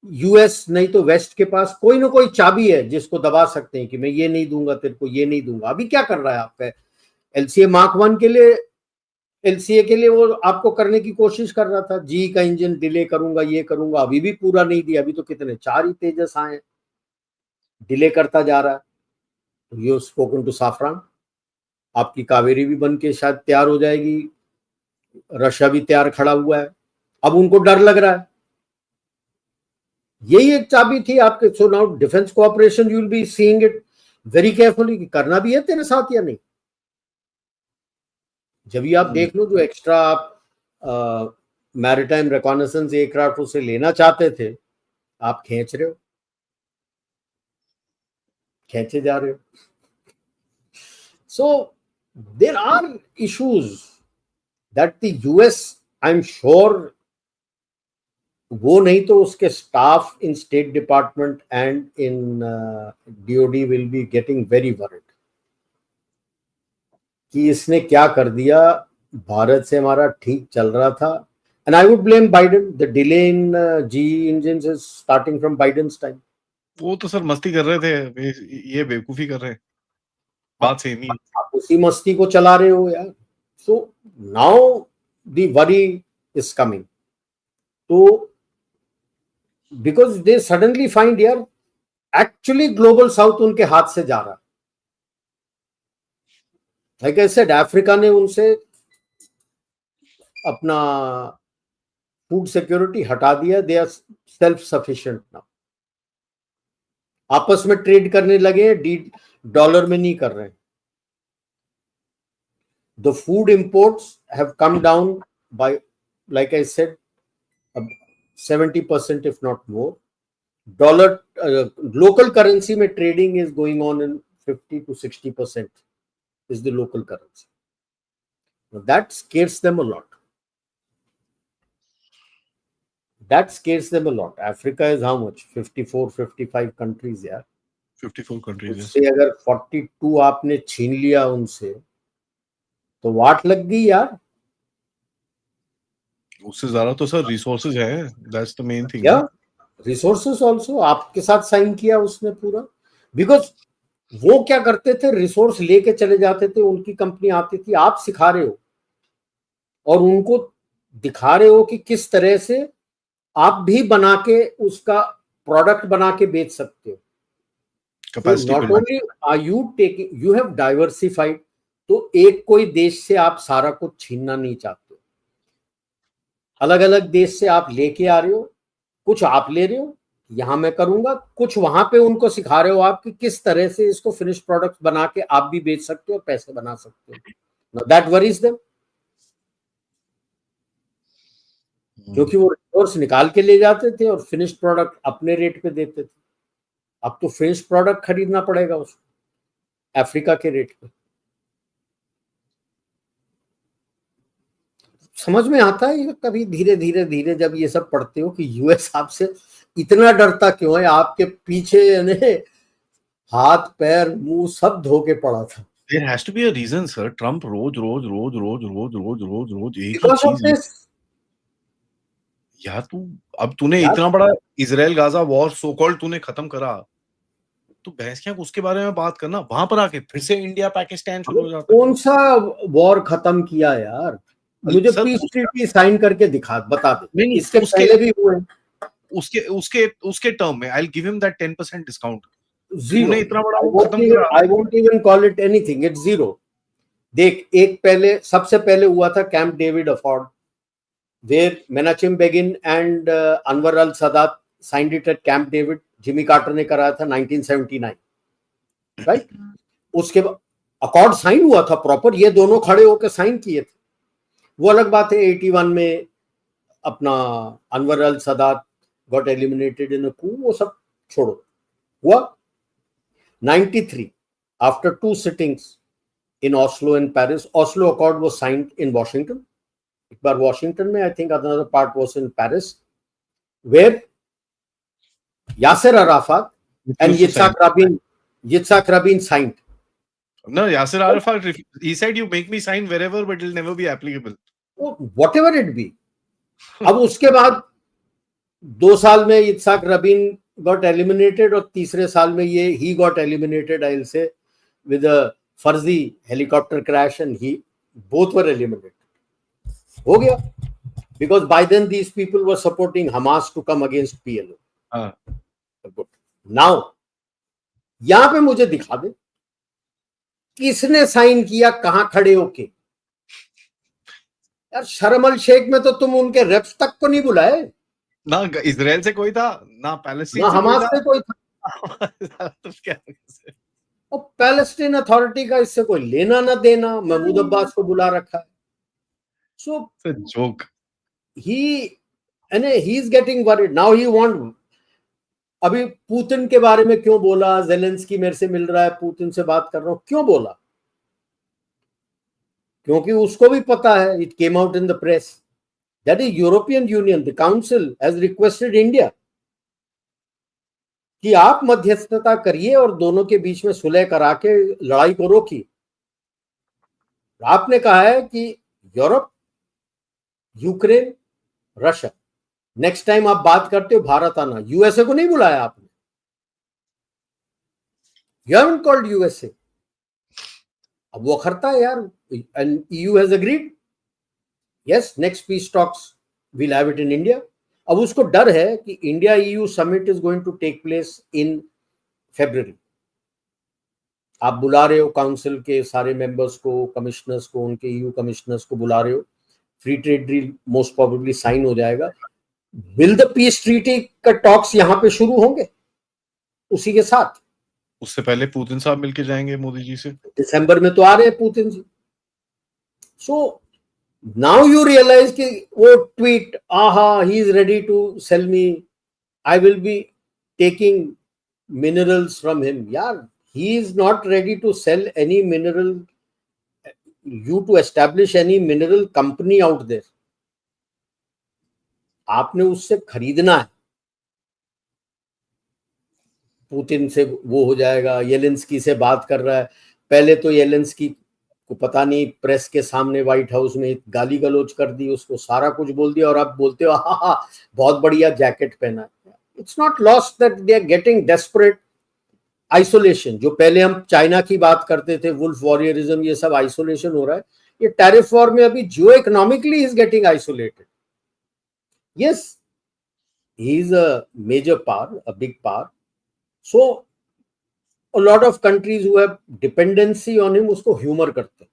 यूएस नहीं तो वेस्ट के पास कोई ना कोई चाबी है जिसको दबा सकते हैं कि मैं ये नहीं दूंगा तेरे को, ये नहीं दूंगा. अभी क्या कर रहा है आपका एलसीए मार्क 1 के लिए, एलसीए के लिए वो आपको करने की कोशिश कर रहा था. जी का इंजन डिले करूंगा, ये करूंगा, अभी भी पूरा नहीं दिया. अभी तो कितने 4 ही तेजस आए, डिले करता जा रहा है. यू स्पोकन टू साफरान, आपकी कावेरी भी बन के शायद तैयार हो जाएगी. रशिया भी तैयार खड़ा हुआ है. अब उनको डर लग रहा है. यही एक चाबी थी आपके. So now defence cooperation, you will be seeing it very carefully कि करना भी है तेरे साथ या नहीं. जब भी आप देख लो, जो एक्स्ट्रा आप मैरिटाइम रिकॉनेसेंस एयरक्राफ्ट उसे लेना चाहते थे, आप खींच रहे हो, खींचे जा रहे हो. So there are issues that the US, I am sure, वो नहीं तो उसके staff in state department and in DOD will be getting very worried कि इसने क्या कर दिया। भारत से हमारा ठीक चल रहा था, and I would blame Biden. The delay in GE engines is starting from Biden's time. वो तो सर मस्ती कर रहे थे, ये बेवकूफी कर रहे हैं, बात सेम ही। आप उसी मस्ती को चला रहे हो यार। So now the worry is coming, तो बिकॉज दे सडनली फाइंड यार एक्चुअली ग्लोबल साउथ उनके हाथ से जा रहा। लाइक आई सेड, अफ्रीका ने उनसे अपना फूड सिक्योरिटी हटा दिया। They are self sufficient now. आपस में ट्रेड करने लगे, डॉलर में नहीं कर रहे हैं। The food imports have come down by, like I said, 70% if not more. Dollar local currency में trading is going on in 50 to 60% is the local currency. Now that scares them a lot. That scares them a lot. Africa is how much? 54, 55 countries यार। 54 countries। उससे अगर 42 आपने छीन लिया उनसे, तो वाट लग गई यार। उससे ज्यादा तो सर रिसोर्सेज है, दैट्स द मेन थिंग। या रिसोर्सेज आल्सो आपके साथ साइन किया उसने पूरा, बिकॉज वो क्या करते थे, रिसोर्स लेके चले जाते थे, उनकी कंपनी आती थी। आप सिखा रहे हो और उनको दिखा रहे हो कि किस तरह से आप भी बना के उसका प्रोडक्ट बना के बेच सकते हो। Not only are you taking, you have diversified. तो एक कोई देश से आप सारा कुछ छीनना नहीं चाहते, अलग अलग देश से आप लेके आ रहे हो। कुछ आप ले रहे हो, यहां मैं करूंगा, कुछ वहां पे उनको सिखा रहे हो आप कि किस तरह से इसको फिनिश प्रोडक्ट बना के आप भी बेच सकते हो और पैसे बना सकते हो। दैट वरीज देम, क्योंकि वो रिसोर्स निकाल के ले जाते थे और फिनिश प्रोडक्ट अपने रेट पे देते थे। अब तो फिनिश प्रोडक्ट खरीदना पड़ेगा उसको अफ्रीका के रेट पे। समझ में आता है कभी धीरे धीरे धीरे जब ये सब पढ़ते हो कि यूएस आपसे इतना डरता क्यों है। आपके पीछे हाथ पैर मुंह सब धो के पड़ा था। There has to be a reason, sir. Trump रोज एक ही चीज। यार तूने इतना बड़ा Israel Gaza war so called तूने खत्म करा, तो बहस क्या उसके बारे में बात करना, वहां पर आके फिर से इंडिया पाकिस्तान शुरू हो जाता है। कौन सा वॉर खत्म किया यार? मुझे पीस ट्रीटी साइन करके दिखा, बता दे। इसके पहले भी हुए उसके टर्म में। I'll give him that 10% discount. Zero. इतना बड़ा वो खत्म करा। I won't even call it anything. It's zero. देख, एक पहले सबसे पहले हुआ था camp David afford, where Menachem Begin and Anwar al-Sadat signed it at Camp David. Jimmy Carter ने कराया था 1979, राइट? उसके बाद अकॉर्ड साइन हुआ था प्रॉपर, ये दोनों खड़े होकर साइन किए थे। वो अलग बात है 81 में अपना अनवर अल सदात गॉट एलिमिनेटेड इन अ कू, वो सब छोड़ो। हुआ 93 after 2 sittings in Oslo and Paris. Oslo Accord was signed in Washington. एक बार वॉशिंगटन में, I think another part was in Paris, where Yasser Arafat and Yitzhak Rabin signed. No, Yasser Arafat, he said you make me sign wherever, but it'll never be applicable. Whatever it be. अब उसके बाद 2 साल में Yitzhak Rabin got eliminated और तीसरे साल में ये he got eliminated, I'll say, with a फर्जी helicopter crash, and he both were eliminated. हो गया, because by then these people were supporting Hamas to come against PLO. Good. Now यहां पे मुझे दिखा दे किसने साइन किया, कहां खड़े होके। यार शर्म अल शेख में तो तुम उनके रेप्स तक को नहीं बुलाए ना, इजराइल से कोई था ना, पैलेस्टीन ना हमास से कोई था। तो क्या और पैलेस्टीन अथॉरिटी का इससे कोई लेना ना देना, महमूद अब्बास को बुला रखा है। So joke, he is getting worried now. He want, अभी पुतिन के बारे में क्यों बोला, ज़ेलेंस्की मेरे से मिल रहा है, पुतिन से बात कर रहा हूं, क्यों बोला? क्योंकि उसको भी पता है, it came out in the press, That is European Union, the Council has requested India कि आप मध्यस्थता करिए और दोनों के बीच में सुलह करा के लड़ाई को रोकिए। आपने कहा है कि Europe, Ukraine, Russia, next time आप बात करते हो भारत आना। यूएसए को नहीं बुलाया आपने, यू हैवंट कॉल्ड यूएसए। अब वो अखरता है यार, and EU has agreed, yes next peace talks will have it in India. अब उसको डर है कि India EU summit is going to take place in February। आप बुला रहे हो काउंसिल के सारे मेंबर्स को, कमिश्नर्स को, उनके ईयू कमिश्नर्स को बुला रहे हो। Free trade deal most probably sign हो जाएगा। विल द पीस ट्रीटी का टॉक्स यहां पे शुरू होंगे उसी के साथ? उससे पहले पुतिन साहब मिलके जाएंगे मोदी जी से। दिसंबर में तो आ रहे हैं Putin ji. So now you realize कि वो tweet, aha he is ready to sell me, I will be taking minerals from him. यार he is not ready to sell any mineral, you to establish any mineral company out there। आपने उससे खरीदना है। Putin से वो हो जाएगा, येलेंस्की से बात कर रहा है। पहले तो येलेंस्की को पता नहीं प्रेस के सामने व्हाइट हाउस में गाली गलौज कर दी, उसको सारा कुछ बोल दिया, और आप बोलते हो हा बहुत बढ़िया जैकेट पहना। It's not lost that they are getting desperate. Isolation, जो पहले हम चाइना की बात करते थे, वुल्फ वॉरियरिज्म, ये सब आइसोलेशन हो रहा है। ये टैरिफ वॉर में अभी geoeconomically is getting isolated. Yes he is a major power, a big power. So a lot of countries who have dependency on him उसको ह्यूमर करते हैं।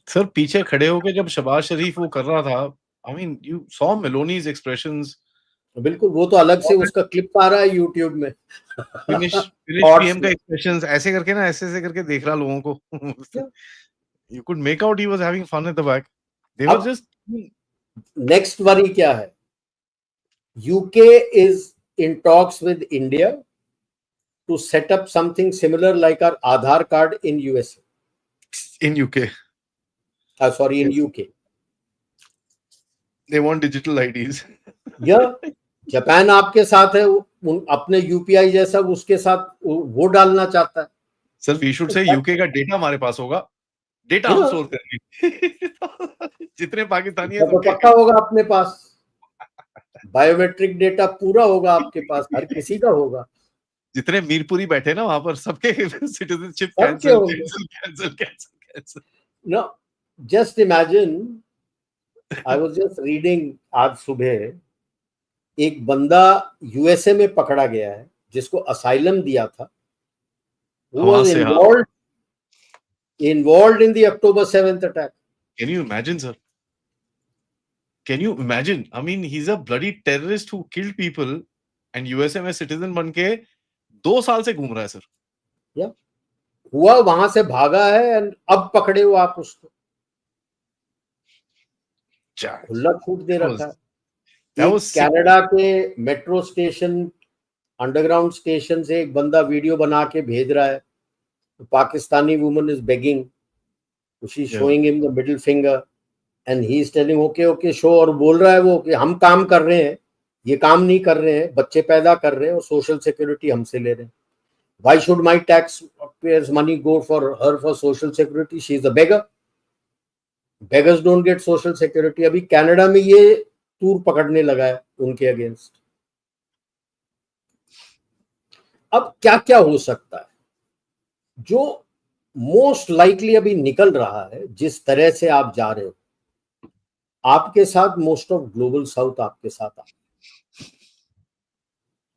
सर पीछे खड़े होकर जब शहबाज शरीफ वो कर रहा था, I mean you saw Meloni's expressions. बिल्कुल, वो तो अलग से उसका क्लिप आ रहा है यूट्यूब में। फिनिश पीएम का एक्सप्रेशंस ऐसे करके ना, ऐसे करके देख रहा लोगों को। You could make out he was having fun at the back. They were just. Next worry क्या है? UK is in talks with India to set up something similar like our Aadhaar card in USA, In UK. Sorry, in UK. They want digital IDs. Japan आपके साथ है, अपने UPI जैसा उसके साथ वो डालना चाहता है। Sir we should say UK का डेटा हमारे पास होगा, डेटा हम स्टोर करेंगे। जितने पाकिस्तानी हैं तो पक्का होगा अपने पास, बायोमेट्रिक डेटा पूरा होगा आपके पास, हर किसी का होगा। जितने मीरपुरी बैठे ना वहां पर, सबके citizenship cancel. No, just imagine, I was just reading आज सुबह, एक बंदा यूएसए में पकड़ा गया है जिसको असाइलम दिया था। Who was involved in the October 7th attack? Can you imagine, sir? Can you imagine? I mean, he's a bloody terrorist who killed people, and USA में citizen बन के 2 साल से घूम रहा है, सर। Yeah. हुआ वहां से भागा है, and अब पकड़े हो आप उसको, खुला छूट दे रखा है। कनाडा के मेट्रो स्टेशन, अंडरग्राउंड स्टेशन से एक बंदा वीडियो बना के भेज रहा है। Pakistani woman is begging, she is showing him the middle finger and he is telling okay show, और बोल रहा है वो कि हम काम कर रहे हैं, ये काम नहीं कर रहे हैं, बच्चे पैदा कर रहे हैं और सोशल सिक्योरिटी हमसे ले रहे हैं। Why should my tax payers money go for her for social security? She is a beggar, beggars don't get social security. अभी कनाडा में ये टूर पकड़ने लगा है उनके अगेंस्ट। अब क्या क्या हो सकता है? जो मोस्ट लाइकली अभी निकल रहा है, जिस तरह से आप जा रहे हो, आपके साथ मोस्ट ऑफ ग्लोबल साउथ आपके साथ आ,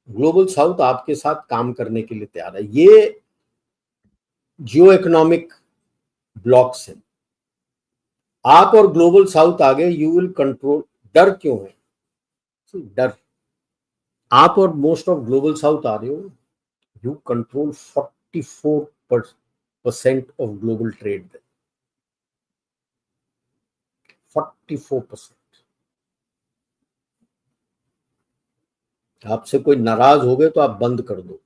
ग्लोबल साउथ आपके साथ काम करने के लिए तैयार है। ये जियो इकोनॉमिक ब्लॉक्स है, आप और ग्लोबल साउथ आ गए, यू विल कंट्रोल। डर क्यों है? डर, आप और मोस्ट ऑफ ग्लोबल साउथ आ रहे हो, you control 44% of global trade. 44%। आपसे कोई नाराज हो गए तो आप बंद कर दो।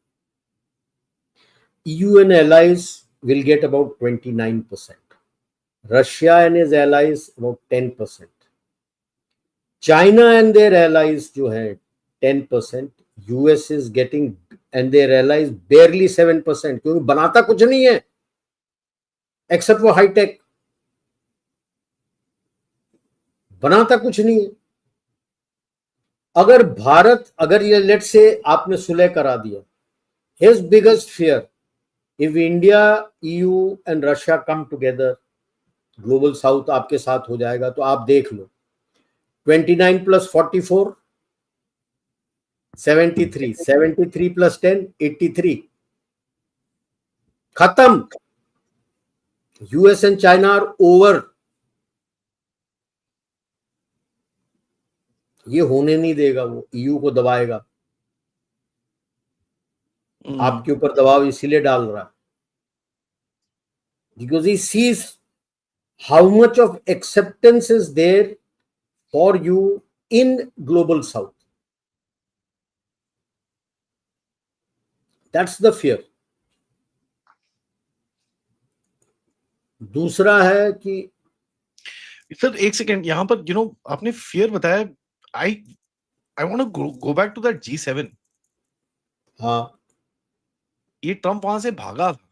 EU and allies will get about 29%. Russia and his allies about 10%. China and their allies जो है 10%, US is getting and their allies barely 7%, क्योंकि बनाता कुछ नहीं है एक्सेप्ट वो हाईटेक, बनाता कुछ नहीं है। अगर भारत, अगर ये लेट से आपने सुलह करा दिया, his biggest fear, if India, EU and Russia come together, global south आपके साथ हो जाएगा। तो आप देख लो 29 + 44 73, 73 + 10 83, खत्म। US and China are over. ये होने नहीं देगा, वो ईयू को दबाएगा। आपके ऊपर दबाव इसीलिए डाल रहा है because he sees how much of acceptance is there for you in global south. That's the fear. दूसरा है कि सर एक सेकेंड यहाँ पर आपने फियर बताया। I want to go back to that G7। हाँ, ये ट्रम्प वहां से भागा था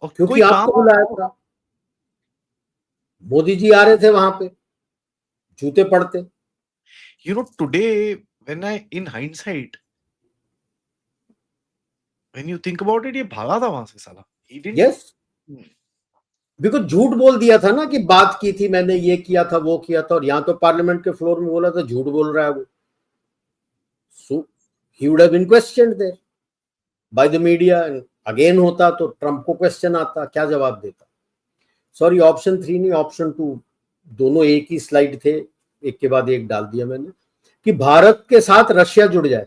और क्योंकि कोई काम आपको बुलाया था, मोदी जी आ रहे थे वहां पे, जूते पड़ते। Today when I in hindsight, when you think about it, ये भागा था वहां से साला। यस, बिकॉज झूठ बोल दिया था ना कि बात की थी मैंने, ये किया था, वो किया था, और यहां तो पार्लियामेंट के फ्लोर में बोला था झूठ बोल रहा है वो। So he would have been questioned there by the media. Again होता तो ट्रम्प को क्वेश्चन आता, क्या जवाब देता? सॉरी, ऑप्शन 3 नहीं, ऑप्शन 2, दोनों एक ही स्लाइड थे, एक के बाद एक डाल दिया मैंने, कि भारत के साथ रशिया जुड़ जाए।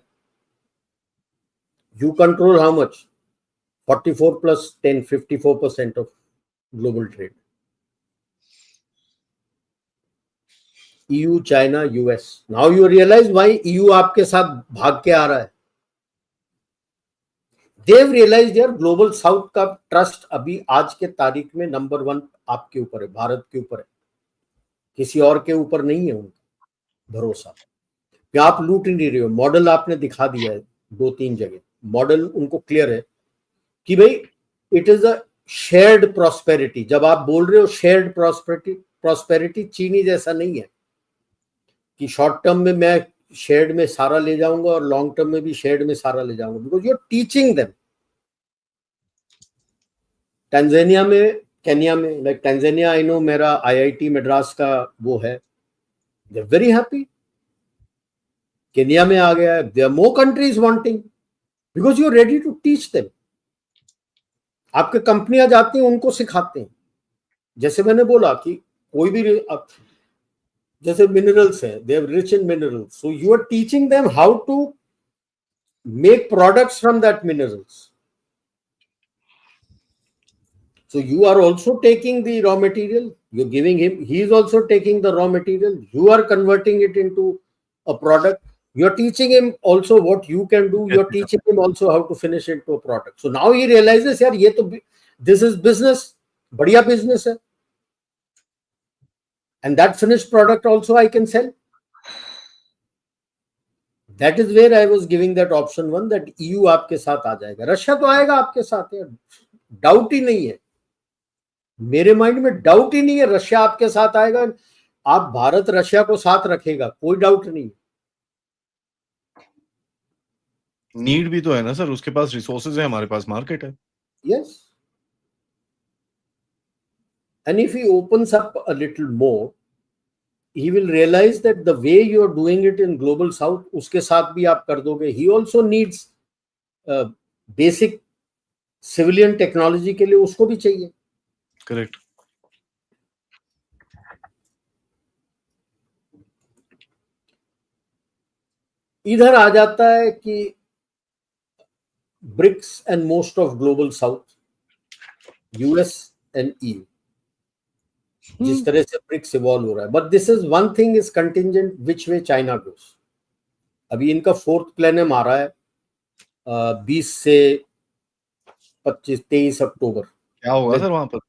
You control how much? 44 + 10, 54% of global trade. EU, China, US। Now you realise why EU आपके साथ भाग के आ रहा है। देव रियलाइज यार, ग्लोबल साउथ का ट्रस्ट अभी आज के तारीख में नंबर 1 आपके ऊपर है, भारत के ऊपर है, किसी और के ऊपर नहीं है उनका भरोसा। कि आप लूट नहीं रहे हो। मॉडल आपने दिखा दिया है 2-3 जगह, मॉडल उनको क्लियर है कि भाई it is a shared prosperity. जब आप बोल रहे हो शेयर्ड प्रॉस्पेरिटी चीनी जैसा नहीं है कि शॉर्ट टर्म में मैं शेयर्ड में सारा ले जाऊंगा और लॉन्ग टर्म में भी शेयर्ड में सारा ले जाऊंगा, because you are teaching them. Tanzania में, केन्या में, लाइक टैंजानिया, आई नो, मेरा IIT मद्रास का वो है, they are very happy. Kenya में आ गया है, there are more countries wanting, because you are ready to teach them. आपके कंपनियां जाती हैं, उनको सिखाते हैं। जैसे मैंने बोला कि कोई भी, जैसे मिनरल्स हैं, they are rich in minerals, so you are teaching them how to make products from that minerals. So you are also taking the raw material, you're giving him, he is also taking the raw material, you are converting it into a product, you're teaching him also what you can do, you're teaching him also how to finish it to a product. So now he realizes yaar ye to, this is business, badhiya business hai, and that finished product also I can sell. That is where I was giving that option 1, that EU आपके साथ आ जाएगा, Russia तो आएगा आपके साथ यार, doubt ही नहीं है मेरे माइंड में, डाउट ही नहीं है रशिया आपके साथ आएगा। आप भारत रशिया को साथ रखेगा, कोई डाउट नहीं। नीड भी तो है ना सर, उसके पास रिसोर्सेज है, हमारे पास मार्केट है। Yes, and if he opens up a little more, he will realize that the way you are doing it in global south, उसके साथ भी आप कर दोगे। he also needs basic civilian technology के लिए उसको भी चाहिए। करेक्ट। इधर आ जाता है कि BRICS and most of global south, US and EU, जिस तरह से ब्रिक्स इवॉल्व हो रहा है। But this is one thing is contingent which way China goes. अभी इनका 4th प्लेनम आ रहा है 20 से 23 अक्टूबर। क्या होगा सर वहां पर?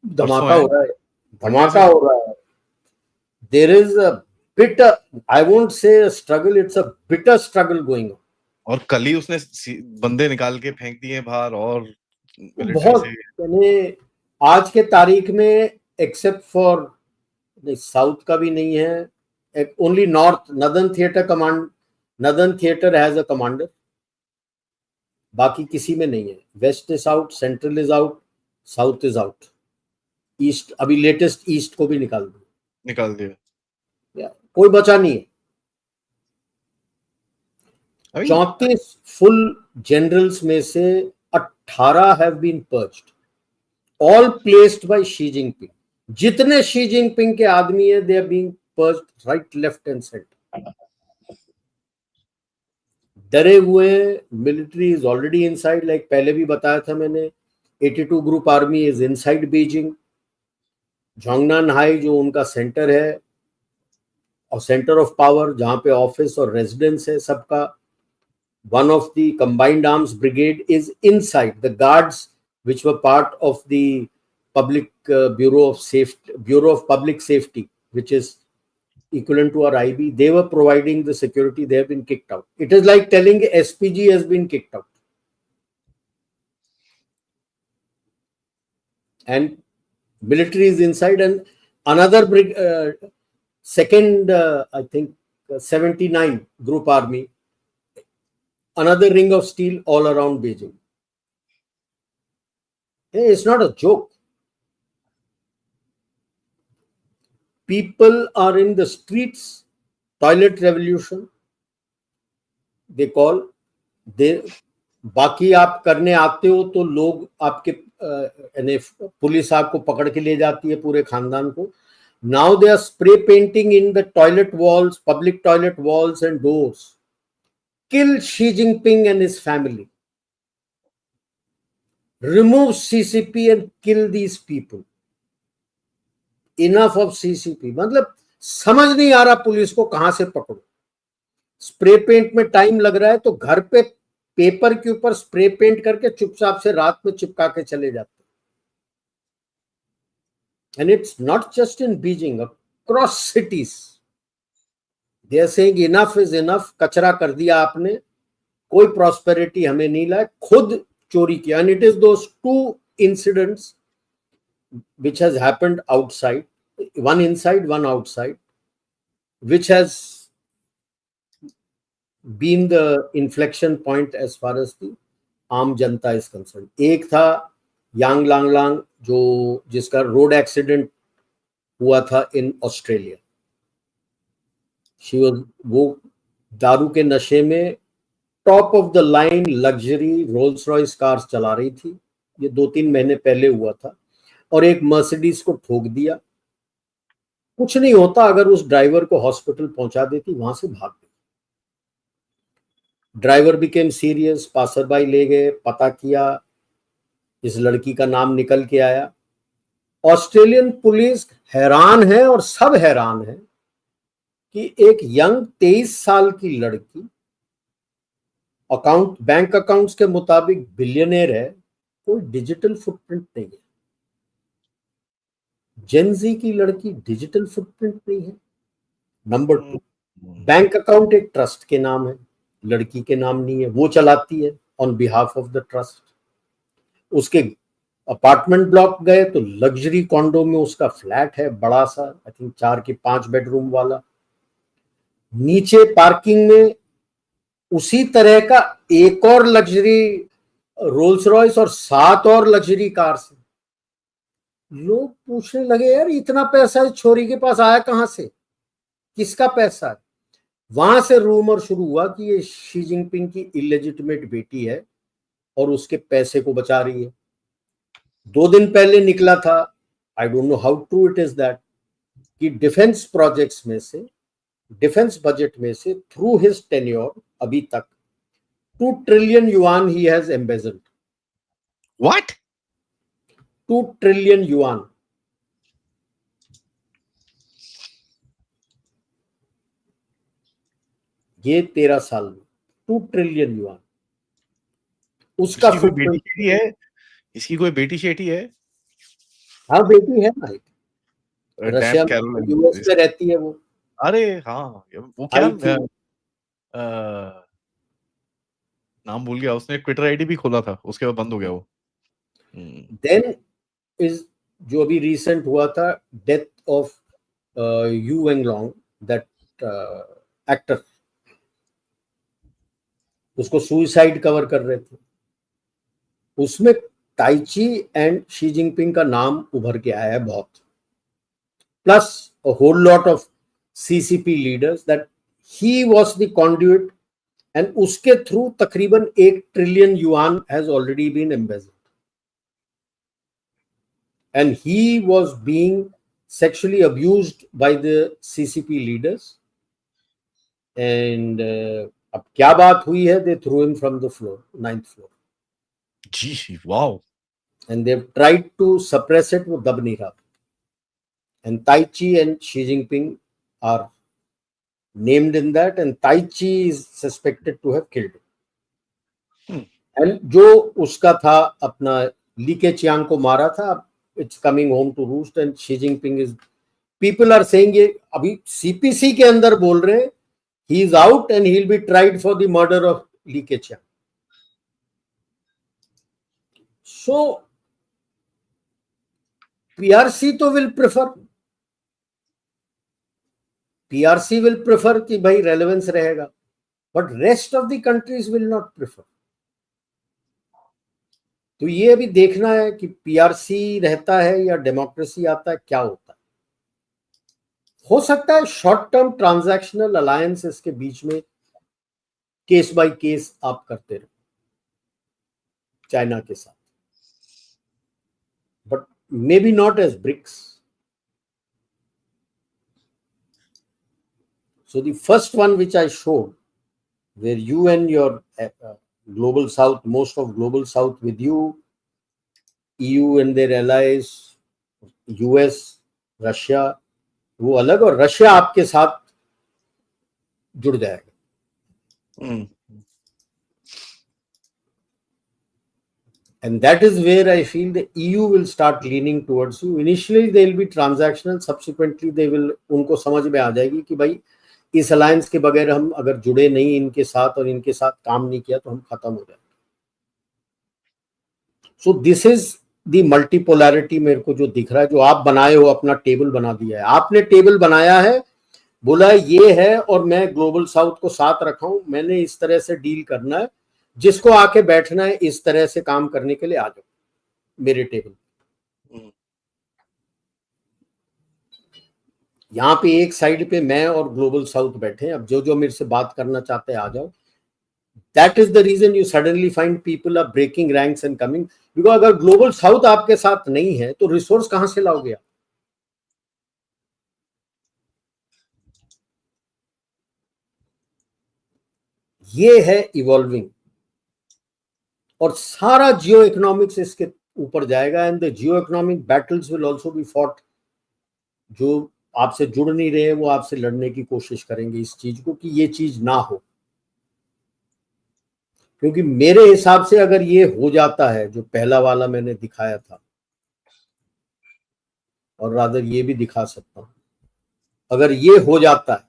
धमाका हो रहा है, धमाका हो रहा है। there is a bitter, I won't say a struggle, it's a bitter struggle going on. और कल ही उसने बंदे निकाल के फेंक दिए बाहर और बहुत यानी आज के तारीख में एक्सेप्ट फॉर साउथ का भी नहीं है, only north northern theatre has a commander, बाकी किसी में नहीं है। West is out, central is out, south is out, east अभी लेटेस्ट ईस्ट को भी निकाल दिया, कोई बचा नहीं है। 34 फुल जनरल्स में से 18 have been purged, all placed by Xi Jinping. जितने शी जिनपिंग के आदमी है they are being purged right, left and centre. डरे हुए military is already inside, like पहले भी बताया था मैंने, 82 group army is inside Beijing. Zhongnanhai जो उनका सेंटर है और सेंटर ऑफ पावर, जहां पे ऑफिस और रेजिडेंस है सबका, one of the combined arms brigade is inside. The guards which were part of the public bureau of public safety, which is equivalent to our IB, they were providing the security. They have been kicked out. It is like telling SPG has been kicked out, and military is inside. And another second I think 79 group army, another ring of steel all around Beijing. It's not a joke. People are in the streets, toilet revolution they call. बाकी आप करने आते हो तो लोग आपके police आपको पकड़ के ले जाती है पूरे खानदान को। Now they are spray painting in the toilet walls, public toilet walls and doors. Kill Xi Jinping and his family. Remove CCP and kill these people. Enough of CCP. मतलब समझ नहीं आ रहा पुलिस को कहां से पकड़ो। स्प्रे पेंट में time लग रहा है तो घर पे पेपर के ऊपर स्प्रे पेंट करके चुपचाप से रात में चिपका के चले जाते। And it's not just in Beijing, across cities. They are saying enough is enough, कचरा कर दिया आपने, कोई प्रॉस्पेरिटी हमें नहीं लाए, खुद चोरी किया। And it is those two incidents which has happened outside, one inside, one outside, which has been the inflection point as far as the आम जनता is concerned. एक था यांग लांगलांग जो जिसका रोड एक्सीडेंट हुआ था इन ऑस्ट्रेलिया। वो दारू के नशे में top of the line luxury Rolls Royce cars चला रही थी। ये 2-3 महीने पहले हुआ था और एक मर्सिडीज को ठोक दिया। कुछ नहीं होता अगर उस ड्राइवर को हॉस्पिटल पहुंचा देती, वहां से भाग गई। ड्राइवर बिकेम सीरियस, पासरबाई ले गए, पता किया, इस लड़की का नाम निकल के आया। ऑस्ट्रेलियन पुलिस हैरान है और सब हैरान है कि एक यंग 23 साल की लड़की बैंक अकाउंट्स के मुताबिक बिलियनर है, कोई डिजिटल फुटप्रिंट नहीं है। जेनजी की लड़की डिजिटल फुटप्रिंट नहीं है। नंबर 2, बैंक अकाउंट एक ट्रस्ट के नाम है, लड़की के नाम नहीं है, वो चलाती है on behalf of the trust. उसके अपार्टमेंट ब्लॉक गए तो लग्जरी कॉन्डो में उसका फ्लैट है, बड़ा सा, आई थिंक 4 के 5 बेडरूम वाला। नीचे पार्किंग में उसी तरह का एक और लग्जरी रोल्स रॉयस और 7 और लग्जरी कार्स। लोग पूछने लगे यार इतना पैसा इस छोरी के पास आया कहां से, किसका पैसा है? वहां से रूमर शुरू हुआ कि ये शी जिनपिंग की इलेजिटिमेट बेटी है और उसके पैसे को बचा रही है। 2 दिन पहले निकला था, I don't know how true it is that, कि डिफेंस प्रोजेक्ट्स में से, डिफेंस बजट में से थ्रू हिज टेन्योर अभी तक 2 trillion yuan he has embezzled. What? 2 trillion yuan. ये 13 साल में 2 ट्रिलियन युआन। उसका बेटी है, इसकी कोई बेटी शेटी है? हाँ बेटी है भाई, रशिया में, कैरोलिन, यूएस में रहती है वो। अरे हाँ, वो क्या आई थी। नाम भूल गया, उसने ट्विटर आईडी भी खोला था, उसके बाद बंद हो गया वो। देन इज जो अभी रिसेंट हुआ था, death of Yu Menglong, that actor, उसको सुइसाइड कवर कर रहे थे, उसमें ताइची एंड शी जिनपिंग का नाम उभर के आया है बहुत, plus a whole lot of CCP leaders, that he was the conduit, and उसके थ्रू तकरीबन 1 trillion yuan has already been embezzled, and he was being sexually abused by the CCP leaders, and अब क्या बात हुई है, they threw him from the floor, 9th floor, जी, wow, and they've tried to suppress it, वो दब नहीं रहा, and Tai Chi and Xi Jinping are named in that, and Tai Chi is suspected to have killed him. and जो उसका था अपना ली Keqiang को मारा था, it's coming home to roost, and Xi Jinping is, people are saying ये अभी CPC के अंदर बोल रहे हैं he is out and he'll be tried for the murder of Li Keqiang. So PRC तो will prefer कि भाई relevance रहेगा, but rest of the countries will not prefer. तो ये अभी देखना है कि पीआरसी रहता है या डेमोक्रेसी आता है, क्या होता है। हो सकता है शॉर्ट टर्म ट्रांजैक्शनल अलायंस इसके बीच में केस बाय केस आप करते रहो चाइना के साथ, but maybe not as BRICS. So the first one which I showed, where you and your global south, most of global south with you, EU and their allies, US, Russia, वो अलग, और Russia आपके साथ जुड़ जाएगा। And that is where I feel the EU will start leaning towards you. Initially they will be transactional, subsequently they will, उनको समझ में आ जाएगी कि भाई इस अलायंस के बगैर हम अगर जुड़े नहीं इनके साथ और इनके साथ काम नहीं किया तो हम खत्म हो जाएंगे। So this is the multipolarity मेरे को जो दिख रहा है, जो आप बनाए हो, अपना टेबल बना दिया है आपने, टेबल बनाया है, बोला ये है और मैं ग्लोबल साउथ को साथ रखा हूं, मैंने इस तरह से डील करना है, जिसको आके बैठना है इस तरह से काम करने के लिए आ जाओ मेरे टेबल। यहाँ पे एक साइड पे मैं और ग्लोबल साउथ बैठे हैं, अब जो जो मेरे से बात करना चाहते हैं आ जाओ। That is the reason you suddenly find people are breaking ranks and coming, because अगर ग्लोबल साउथ आपके साथ नहीं है तो रिसोर्स कहां से लाओगे आप? ये है इवॉल्विंग, और सारा जियो इकोनॉमिक्स इसके ऊपर जाएगा, and the Jio economic battles will also be fought. जो आपसे जुड़ नहीं रहे वो आपसे लड़ने की कोशिश करेंगे इस चीज को कि ये चीज ना हो, क्योंकि मेरे हिसाब से अगर ये हो जाता है जो पहला वाला मैंने दिखाया था, और रादर ये भी दिखा सकता हूं, अगर ये हो जाता है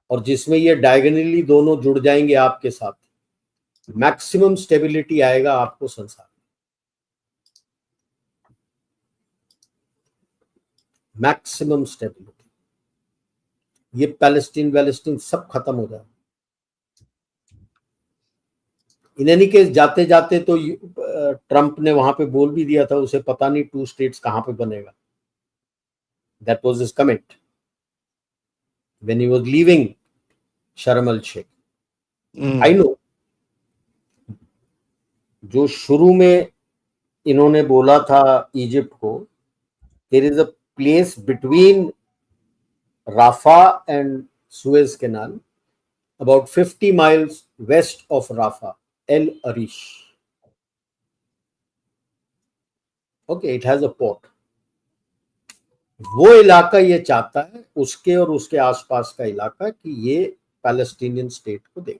और जिसमें ये डायगोनली दोनों जुड़ जाएंगे आपके साथ, मैक्सिमम स्टेबिलिटी आएगा आपको संसार में, मैक्सिमम स्टेबिलिटी। ये पैलेस्टीन सब खत्म हो जाए। इन एनी केस जाते जाते तो ट्रंप ने वहां पे बोल भी दिया था, उसे पता नहीं 2 स्टेट्स कहां पे बनेगा। That was his comment when he was leaving शर्म अल शेख। आई नो जो शुरू में इन्होंने बोला था इजिप्ट को, there is a place between Rafah and Suez canal about 50 miles west of Rafah, El Arish. Okay, it has a port. वो इलाका ये चाहता है, उसके और उसके आसपास का इलाका, कि ये पैलेस्टीनियन स्टेट को देगा।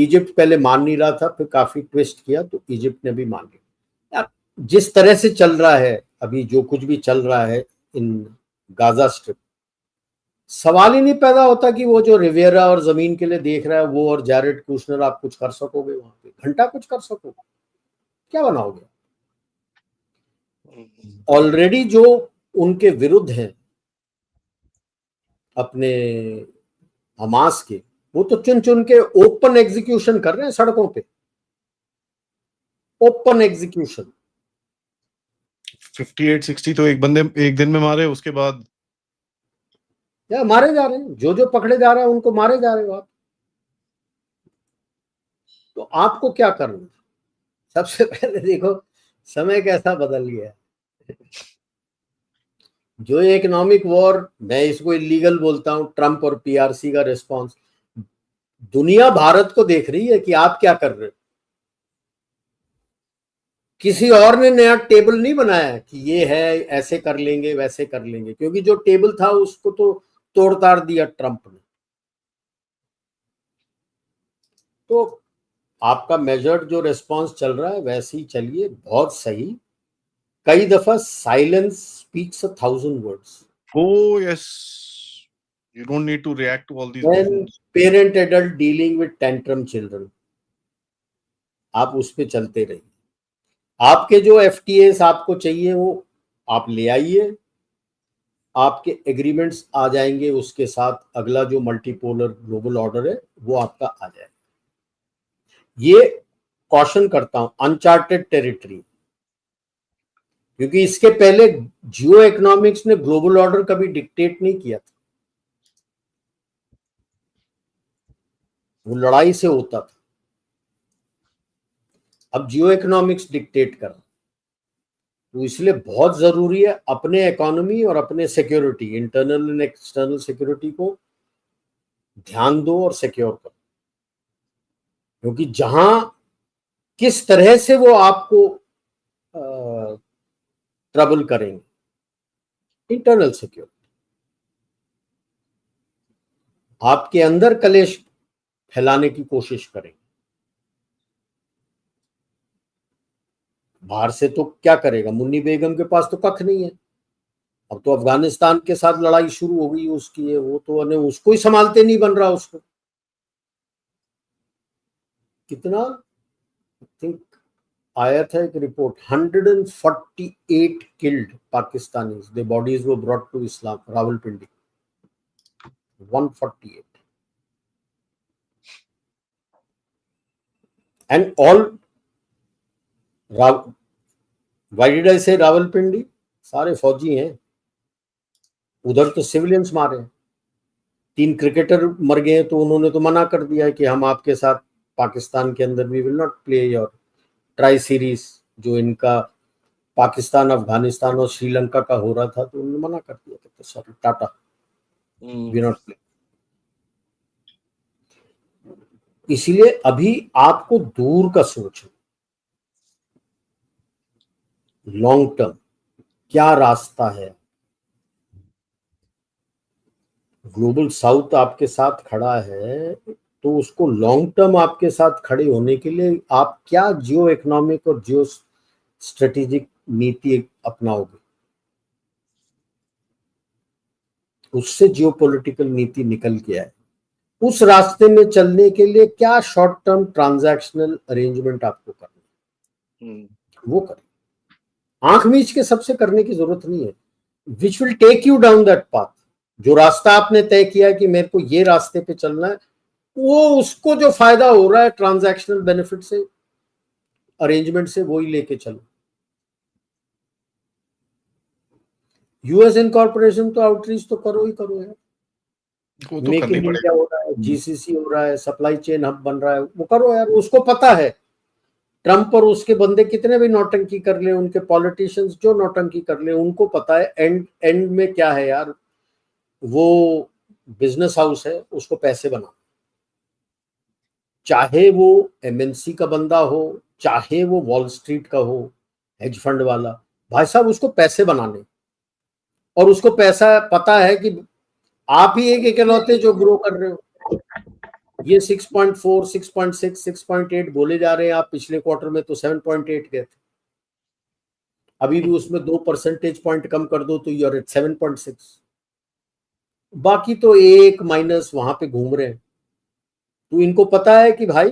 इजिप्ट पहले मान नहीं रहा था, फिर काफी ट्विस्ट किया तो इजिप्ट ने भी मान लिया। यार जिस तरह से चल रहा है अभी, जो कुछ भी चल रहा है इन गाजा स्ट्रिप, सवाल ही नहीं पैदा होता कि वो जो रिवेरा और जमीन के लिए देख रहा है वो और जैरेड कुशनर आप कुछ कर सकोगे वहां पे, घंटा कुछ कर सकोगे, क्या बनाओगे? ऑलरेडी जो उनके विरुद्ध हैं अपने हमास के, वो तो चुन चुन के ओपन एग्जीक्यूशन कर रहे हैं सड़कों पे, ओपन एग्जीक्यूशन। 58-60 तो एक बंदे एक दिन में मारे, उसके बाद या मारे जा रहे हैं, जो जो पकड़े जा रहे हैं उनको मारे जा रहे हो आप। तो आपको क्या करना है? सबसे पहले देखो समय कैसा बदल गया है। जो इकोनॉमिक वॉर, मैं इसको इलीगल बोलता हूं, ट्रंप और पीआरसी का रिस्पांस, दुनिया भारत को देख रही है कि आप क्या कर रहे हो। किसी और ने नया टेबल नहीं बनाया कि ये है ऐसे कर लेंगे वैसे कर लेंगे, क्योंकि जो टेबल था उसको तो तोड़ ताड़ दिया ट्रंप ने। तो आपका मेजर्ड जो रिस्पांस चल रहा है वैसे ही चलिए, बहुत सही। कई दफा silence speaks 1,000 words. oh yes, you don't need to react to all these When buffoons. parent adult dealing with tantrum children, आप उस पे चलते रहिए। आपके जो FTAs आपको चाहिए वो आप ले आइए, आपके एग्रीमेंट्स आ जाएंगे, उसके साथ अगला जो मल्टीपोलर ग्लोबल ऑर्डर है वो आपका आ जाएगा। ये कॉशन करता हूं, अनचार्टेड टेरिटरी, क्योंकि इसके पहले जियो इकोनॉमिक्स ने ग्लोबल ऑर्डर कभी डिक्टेट नहीं किया था, वो लड़ाई से होता था। अब जियो इकोनॉमिक्स डिक्टेट कर, तो इसलिए बहुत जरूरी है अपने इकोनॉमी और अपने security, internal and external security को ध्यान दो और सिक्योर करो, क्योंकि जहां किस तरह से वो आपको ट्रबल करेंगे, इंटरनल सिक्योरिटी, आपके अंदर कलेश फैलाने की कोशिश करेंगे। बाहर से तो क्या करेगा, मुन्नी बेगम के पास तो कख नहीं है, अब तो अफगानिस्तान के साथ लड़ाई शुरू हो गई उसकी है, वो तो उसको ही संभालते नहीं बन रहा उसको। कितना आई थिंक आया था एक report, 148 killed Pakistanis, their bodies were brought to Islam, Rawalpindi, 148, and all why did I say Rawalpindi? सारे फौजी हैं उधर, तो सिविलियंस मारे हैं। 3 क्रिकेटर मर गए, तो उन्होंने तो मना कर दिया कि हम आपके साथ पाकिस्तान के अंदर we will not play your tri series, जो इनका पाकिस्तान, अफगानिस्तान और श्रीलंका का हो रहा था, तो उन्होंने मना कर दिया था, sorry tata, we not play. इसलिए अभी आपको दूर का सोचना, लॉन्ग टर्म क्या रास्ता है। ग्लोबल साउथ आपके साथ खड़ा है, तो उसको लॉन्ग टर्म आपके साथ खड़े होने के लिए आप क्या जियो इकोनॉमिक और जियो स्ट्रेटेजिक नीति अपनाओगे, उससे जियो पॉलिटिकल नीति निकल के आए। उस रास्ते में चलने के लिए क्या शॉर्ट टर्म ट्रांजैक्शनल अरेंजमेंट आपको करना है, वो करें। आंख मीच के सबसे करने की जरूरत नहीं है, which will take you down that path. जो रास्ता आपने तय किया कि मेरे को ये रास्ते पे चलना है, वो उसको जो फायदा हो रहा है ट्रांजैक्शनल बेनिफिट से, अरेंजमेंट से, वो ही लेके चलो। यूएस इनकॉर्पोरेशन तो आउटरीच तो करो ही करो यार, वो तो मेक करनी इन पड़ेगी। इंडिया हो रहा है, जीसीसी हो रहा है, सप्लाई चेन हब बन रहा है, वो करो यार। उसको पता है ट्रंप और उसके बंदे कितने भी नौटंकी कर ले, उनके पॉलिटिशियंस जो नौटंकी कर ले, उनको पता है एंड में क्या है यार, वो बिजनेस हाउस है, उसको पैसे बना, चाहे वो एमएनसी का बंदा हो, चाहे वो वॉल स्ट्रीट का हो, हेज फंड वाला, भाई साहब उसको पैसे बनाने, और उसको पैसा पता है कि आप ही एक इकलौते जो ग्रो कर रहे हो। ये 6.4, 6.6, 6.8 बोले जा रहे हैं, आप पिछले क्वार्टर में तो 7.8 गए थे। अभी भी उसमें 2 परसेंटेज पॉइंट कम कर दो तो यू आर एट 7.6। बाकी तो एक माइनस वहां पे घूम रहे हैं। तो इनको पता है कि भाई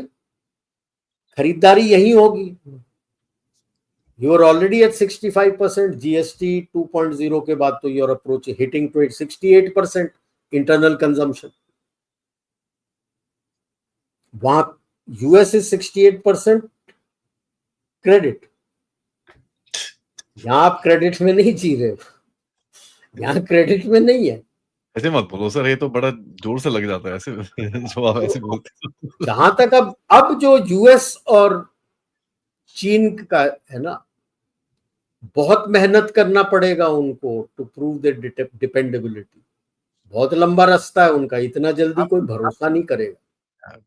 खरीदारी यही होगी। You are already at 65%, GST 2.0 के बाद तो you are approach hitting to 68% internal consumption. वहां यूएस इज 68% क्रेडिट। यहां आप क्रेडिट में नहीं जी रहे हो, यहां क्रेडिट में नहीं है। ऐसे मत बोलो सर, ये तो बड़ा जोर से लग जाता है ऐसे जो आप ऐसे बोलते हो। जहां तक अब जो यूएस और चीन का है ना, बहुत मेहनत करना पड़ेगा उनको टू प्रूव द डिपेंडेबिलिटी। बहुत लंबा रास्ता है उनका, इतना जल्दी कोई भरोसा नहीं करेगा।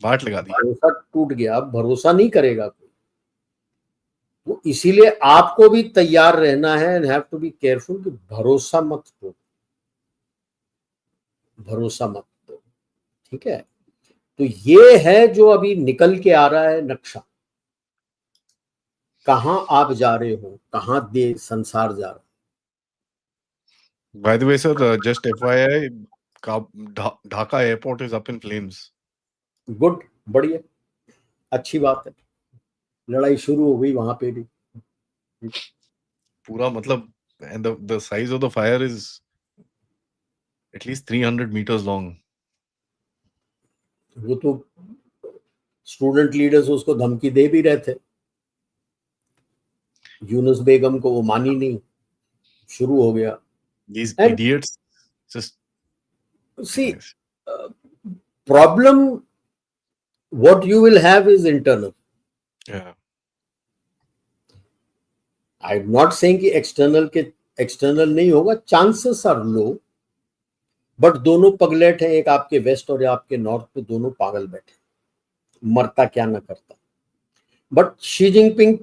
बाट लगा दी। भरोसा टूट गया, अब भरोसा नहीं करेगा कोई। तो इसीलिए आपको भी तैयार रहना है and have to be careful कि भरोसा मत दो, भरोसा मत दो। ठीक है, तो ये है जो अभी निकल के आ रहा है नक्शा, कहां आप जा रहे हो, कहां दे संसार जा रहा है। By the way, sir, just FYI, Dhaka airport is up in flames. Good, बढ़िया, अच्छी बात है। लड़ाई शुरू हो गई वहां पे भी। पूरा मतलब, and the size of the fire is at least 300 meters long. वो तो स्टूडेंट लीडर्स उसको धमकी दे भी रहे थे, यूनुस बेगम को, वो मानी नहीं, शुरू हो गया। These And- idiots just See, problem what you will have is internal. yeah. I'm not saying कि एक्सटर्नल नहीं होगा, चांसेस आर लो, बट दोनों पगलेट हैं, एक आपके वेस्ट और आपके नॉर्थ पे, दोनों पागल बैठे, मरता क्या ना करता। बट शी जिनपिंग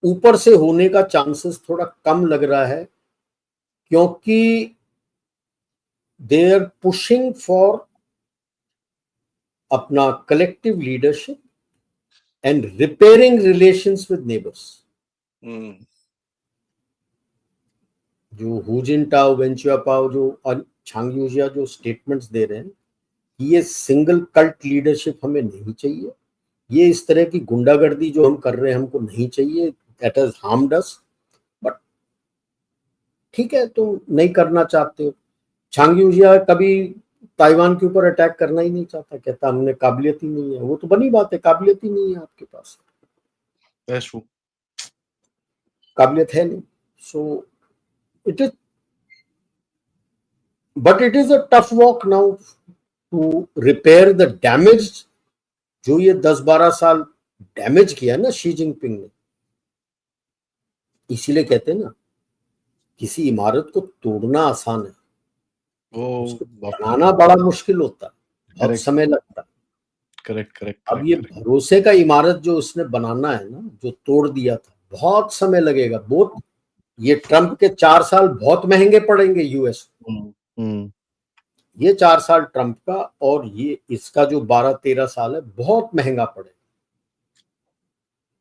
ऊपर से होने का चांसेस थोड़ा कम लग रहा है, क्योंकि दे आर पुशिंग फॉर अपना collective leadership and repairing relations with neighbours. जो हु जिनटाओ, वेन चियाओपाओ जो और छांग यूजिया जो स्टेटमेंट्स दे रहे हैं, ये सिंगल कल्ट लीडरशिप हमें नहीं चाहिए, ये इस तरह की गुंडागर्दी जो हम कर रहे हैं हमको नहीं चाहिए, that has harmed us. But ठीक है, तुम नहीं करना चाहते हो। छांग यूजिया कभी ताइवान के ऊपर अटैक करना ही नहीं चाहता, कहता हमने काबिलियत ही नहीं है। वो तो बनी बात है, काबिलियत ही नहीं है आपके पास, That's true. काबिलियत है नहीं। सो it is, but it is a tough walk now to repair the damage जो ये 10-12 साल डैमेज किया ना शी जिनपिंग ने। इसीलिए कहते हैं ना, किसी इमारत को तोड़ना आसान है, उसको बनाना बड़ा मुश्किल होता है, बहुत समय लगता है। करेक्ट। अब ये भरोसे का इमारत जो उसने बनाना है ना, जो तोड़ दिया था, बहुत समय लगेगा। बहुत, ये ट्रंप के 4 साल बहुत महंगे पड़ेंगे यूएस को। ये 4 साल ट्रंप का और ये इसका जो 12-13 साल है, बहुत महंगा पड़ेगा।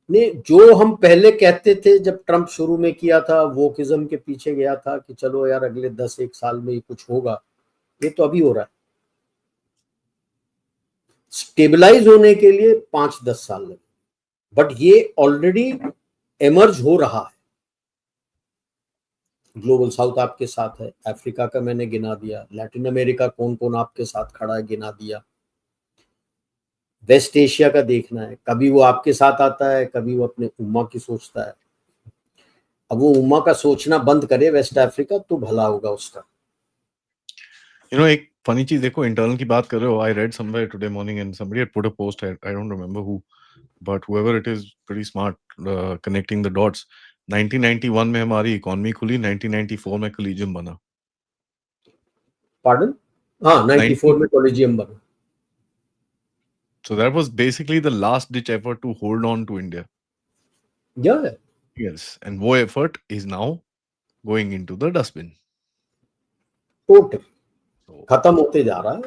ने जो हम पहले कहते थे जब ट्रंप शुरू में किया था, वोकिज्म के पीछे गया था कि चलो यार अगले 10-1 साल में ही कुछ होगा, ये तो अभी हो रहा है। स्टेबलाइज होने के लिए 5-10 साल लगे, बट ये ऑलरेडी एमर्ज हो रहा है। ग्लोबल साउथ आपके साथ है, अफ्रीका का मैंने गिना दिया, लैटिन अमेरिका कौन कौन आपके साथ खड़ा है गिना दिया, वेस्ट एशिया का देखना है, कभी वो आपके साथ आता है, कभी वो अपने उम्मा की सोचता है। अब वो उम्मा का सोचना बंद करे वेस्ट अफ्रीका, तो भला होगा उसका। एक फनी चीज देखो, इंटरनल की बात कर रहे हो, I read somewhere today morning and somebody had put a post, I don't remember who, but whoever it is pretty smart connecting the dots. 1991 में हमारी इकोनॉमी खुली, 1994 में कोलिजियम बना। पार्डन? हाँ, 94 में कोलिजियम बना। So that was basically the last ditch effort to hold on to India. Yeah. Yes, and वो effort is now going into the dustbin. Total खत्म होते जा रहा है।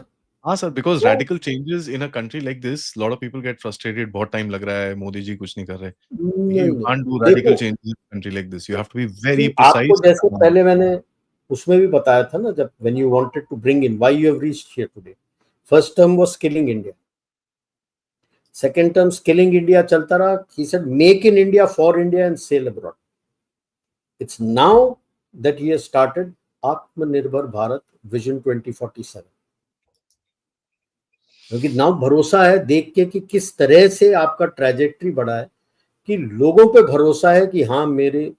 हाँ sir, because radical changes in a country like this, lot of people get frustrated. बहुत time लग रहा है, मोदी जी कुछ नहीं कर रहे. नहीं You नहीं can't do देखो, radical changes in a country like this. You have to be very आपको precise. जैसे पहले मैंने उसमें भी बताया था ना, जब when you wanted to bring in, why you have reached here today. First term was skilling India. Second term skilling India चलता रहा. He said make in India, for India and sell abroad. It's now that he has started Atmanirbhar Bharat Vision 2047. क्योंकि now भरोसा है देख के कि किस तरह से आपका ट्रैजेक्टरी बढ़ा है, कि लोगों पे भरोसा है कि हाँ मेरे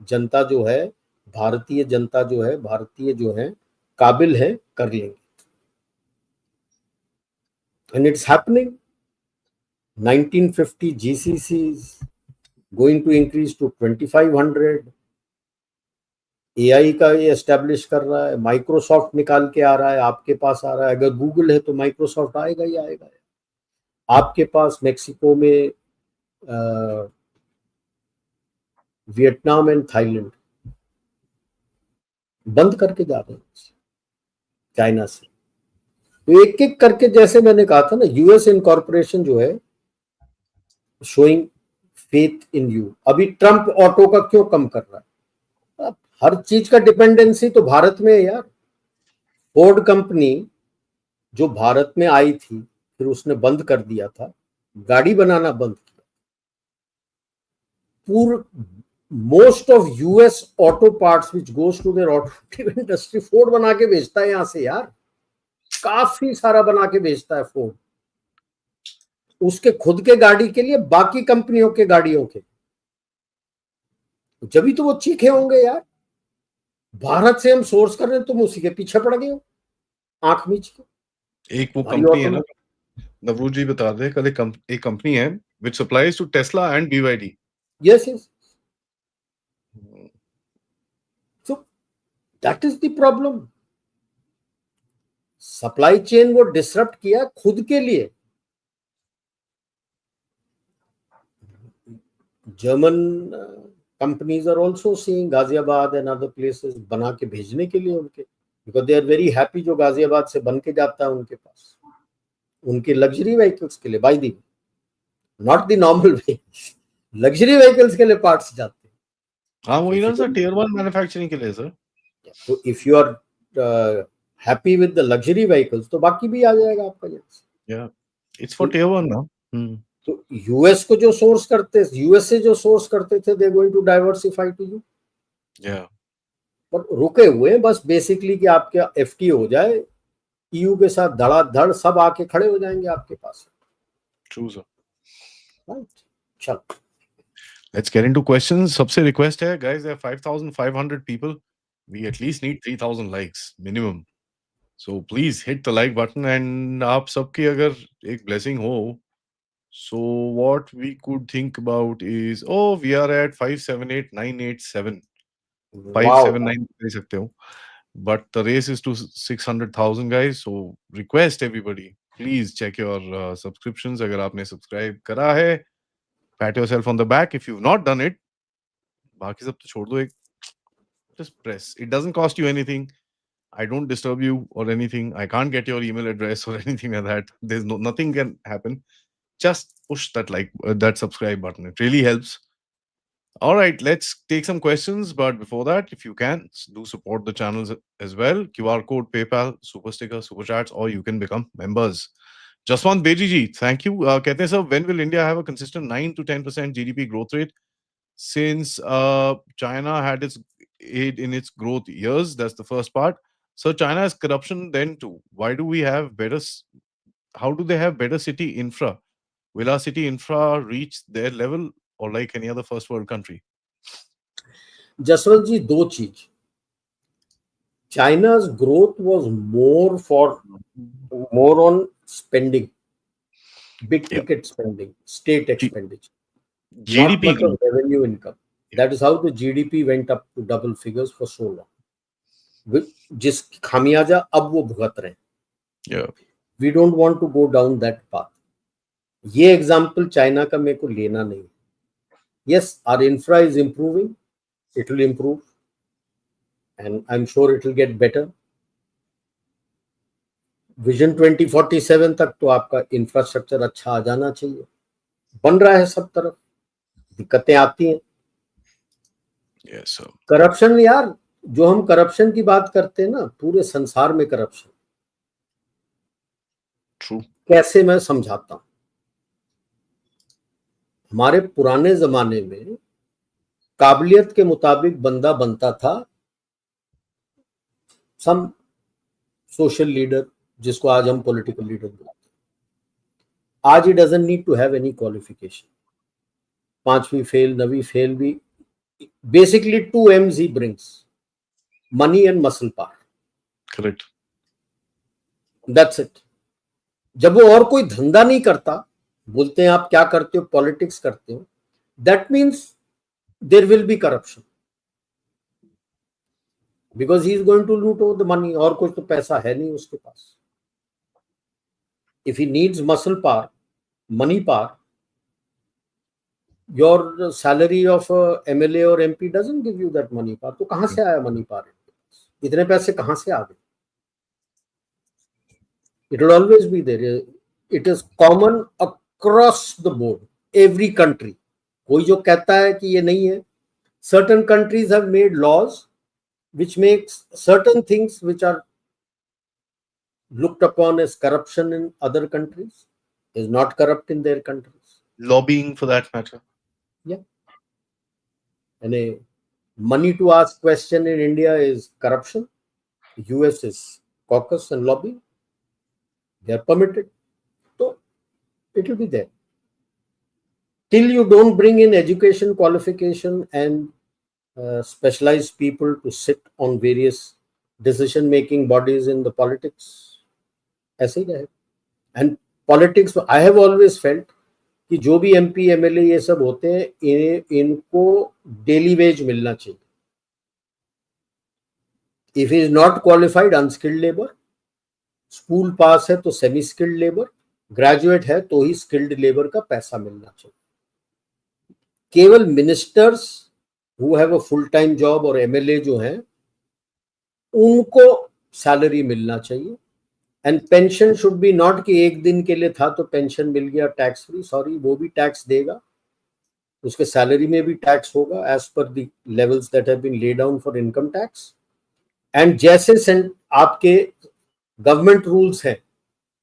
जनता जो है, भारतीय जनता जो है, भारतीय जो है काबिल है, कर लेंगे. And it's happening. 1950 GCCs going to increase to 2500. AI का ये एस्टेब्लिश कर रहा है, माइक्रोसॉफ्ट निकाल के आ रहा है, आपके पास आ रहा है. अगर गूगल है तो माइक्रोसॉफ्ट आएगा ही आएगा. आपके पास मेक्सिको में, वियतनाम एंड थाईलैंड बंद करके जा रहे हैं चाइना से. तो एक एक करके, जैसे मैंने कहा था ना, यूएस इनकॉर्पोरेशन जो है शोइंग फेथ इन यू. अभी ट्रम्प ऑटो का क्यों कम कर रहा है? अब हर चीज का डिपेंडेंसी तो भारत में है यार. फोर्ड कंपनी जो भारत में आई थी, फिर उसने बंद कर दिया था, गाड़ी बनाना बंद किया. पूरा most of US auto parts which goes to their automotive industry Ford बना के बेचता है यहां से यार. काफी सारा बना के बेचता है फोर्ड, उसके खुद के गाड़ी के लिए, बाकी कंपनियों के गाड़ियों के. जब भी तो वो चीखे होंगे यार, भारत से हम सोर्स कर रहे हैं, तुम उसी के पीछे पड़ गए हो आंख मीच के. एक वो कंपनी है ना, नवरूज जी बता रहे, कल एक कंपनी है which supplies to Tesla and BYD. Yes, yes. So that is the problem. Supply chain वो डिसरप्ट किया खुद के लिए. German companies are also seeing Ghaziabad and other places बना के भेजने के लिए उनके, because they are very happy जो गाजियाबाद से बन के जाता है उनके पास, उनके लग्जरी व्हीकल्स के लिए. By the not the normal vehicles, luxury vehicles के लिए पार्ट्स जाते हैं. हाँ वही ना सर, टियर 1 मैन्युफैक्चरिंग के लिए सर. तो if you are happy with the luxury vehicles तो बाकी भी आ जाएगा आपका. या इट्स फॉर टियर 1 ना. तो यूएस को जो सोर्स करते, यूएस से जो सोर्स करते थे, they going to diversify to you. या पर रुके हुए बस बेसिकली कि आपका एफटी हो जाए, ईयू के साथ धड़ाधड़ सब आके खड़े हो जाएंगे आपके पास. True sir. राइट, चलो लेट्स गेट इनटू क्वेश्चंस. सबसे रिक्वेस्ट है guys, there are 5500 people, we at least need 3000 likes minimum. So please hit the like button, and आप सबकी अगर एक blessing हो, so what we could think about is, oh we are at 578987, 579 कह सकते हो, but the race is to 600,000 guys. So request everybody, please check your subscriptions. अगर आपने subscribe करा है, pat yourself on the back. If you've not done it, बाकी सब तो छोड़ दो, एक just press. It doesn't cost you anything. I don't disturb you or anything. I can't get your email address or anything like that. There's nothing can happen. Just push that that subscribe button. It really helps. All right, let's take some questions. But before that, if you can, do support the channels as well. QR code, PayPal, Super Sticker, Super Chats, or you can become members. Jaswant Beji ji, thank you. कहते हैं sir, when will India have a consistent 9 to 10% GDP growth rate? Since China had its aid in its growth years, that's the first part. So China has corruption then too. Why do we have better? How do they have better city infra? Will our city infra reach their level or like any other first world country? Jaswant जी, दो चीज. China's growth was more on spending, big ticket spending, state expenditure, GDP not much of revenue income. That is how the GDP went up to double figures for so long. जिस खामियाजा अब वो भुगत रहे हैं. We don't want to go down that path. ये example China का मेरे को लेना नहीं. Yes, our infra is improving. It will improve, and I'm sure it will get better. Vision 2047 तक तो आपका इंफ्रास्ट्रक्चर अच्छा आ जाना चाहिए, बन रहा है सब तरफ, दिक्कतें आती हैं। Yes, sir. करप्शन यार, जो हम करप्शन की बात करते हैं ना, पूरे संसार में करप्शन, True. कैसे मैं समझाता हूं। हमारे पुराने जमाने में काबिलियत के मुताबिक बंदा बनता था, सम सोशल लीडर, जिसको आज हम पॉलिटिकल लीडर बोलते हैं। आज he doesn't need to have any qualification, 5वीं फेल 9वीं फेल भी, basically 2 M's he brings, money and muscle power, Correct. That's it. जब वो और कोई धंधा नहीं करता, बोलते हैं आप क्या करते हो, पॉलिटिक्स करते हो, that means there will be corruption, because he is going to loot over the money, और कुछ तो पैसा है नहीं उसके पास। If he needs muscle power, money power, your salary of MLA और MP doesn't give you that money power. तो कहां से आया मनी पावर? इतने पैसे कहां से आ गए? It will always be there. It is common across the board, every country. कोई जो कहता है कि ये नहीं है, certain countries have made laws which makes certain things which are looked upon as corruption in other countries is not corrupt in their countries. Lobbying for that matter. Yeah. And a money to ask question in India is corruption. US is caucus and lobbying. They are permitted. So it will be there. Till you don't bring in education, qualification and specialized people to sit on various decision making bodies in the politics, ऐसे ही रहे। And politics, I have always felt कि जो भी MP MLA ये सब होते हैं, इनको डेली वेज मिलना चाहिए। If he is not qualified, unskilled labor, school pass है तो सेमी स्किल्ड लेबर, ग्रेजुएट है तो ही स्किल्ड लेबर का पैसा मिलना चाहिए। केवल ministers who have a full time job और MLA जो हैं, उनको सैलरी मिलना चाहिए। And pension should be not कि एक दिन के लिए था तो पेंशन मिल गया टैक्स फ्री। सॉरी, वो भी टैक्स देगा, उसके सैलरी में भी टैक्स होगा as per the levels that have been laid down for income tax. And जैसे आपके गवर्नमेंट रूल्स है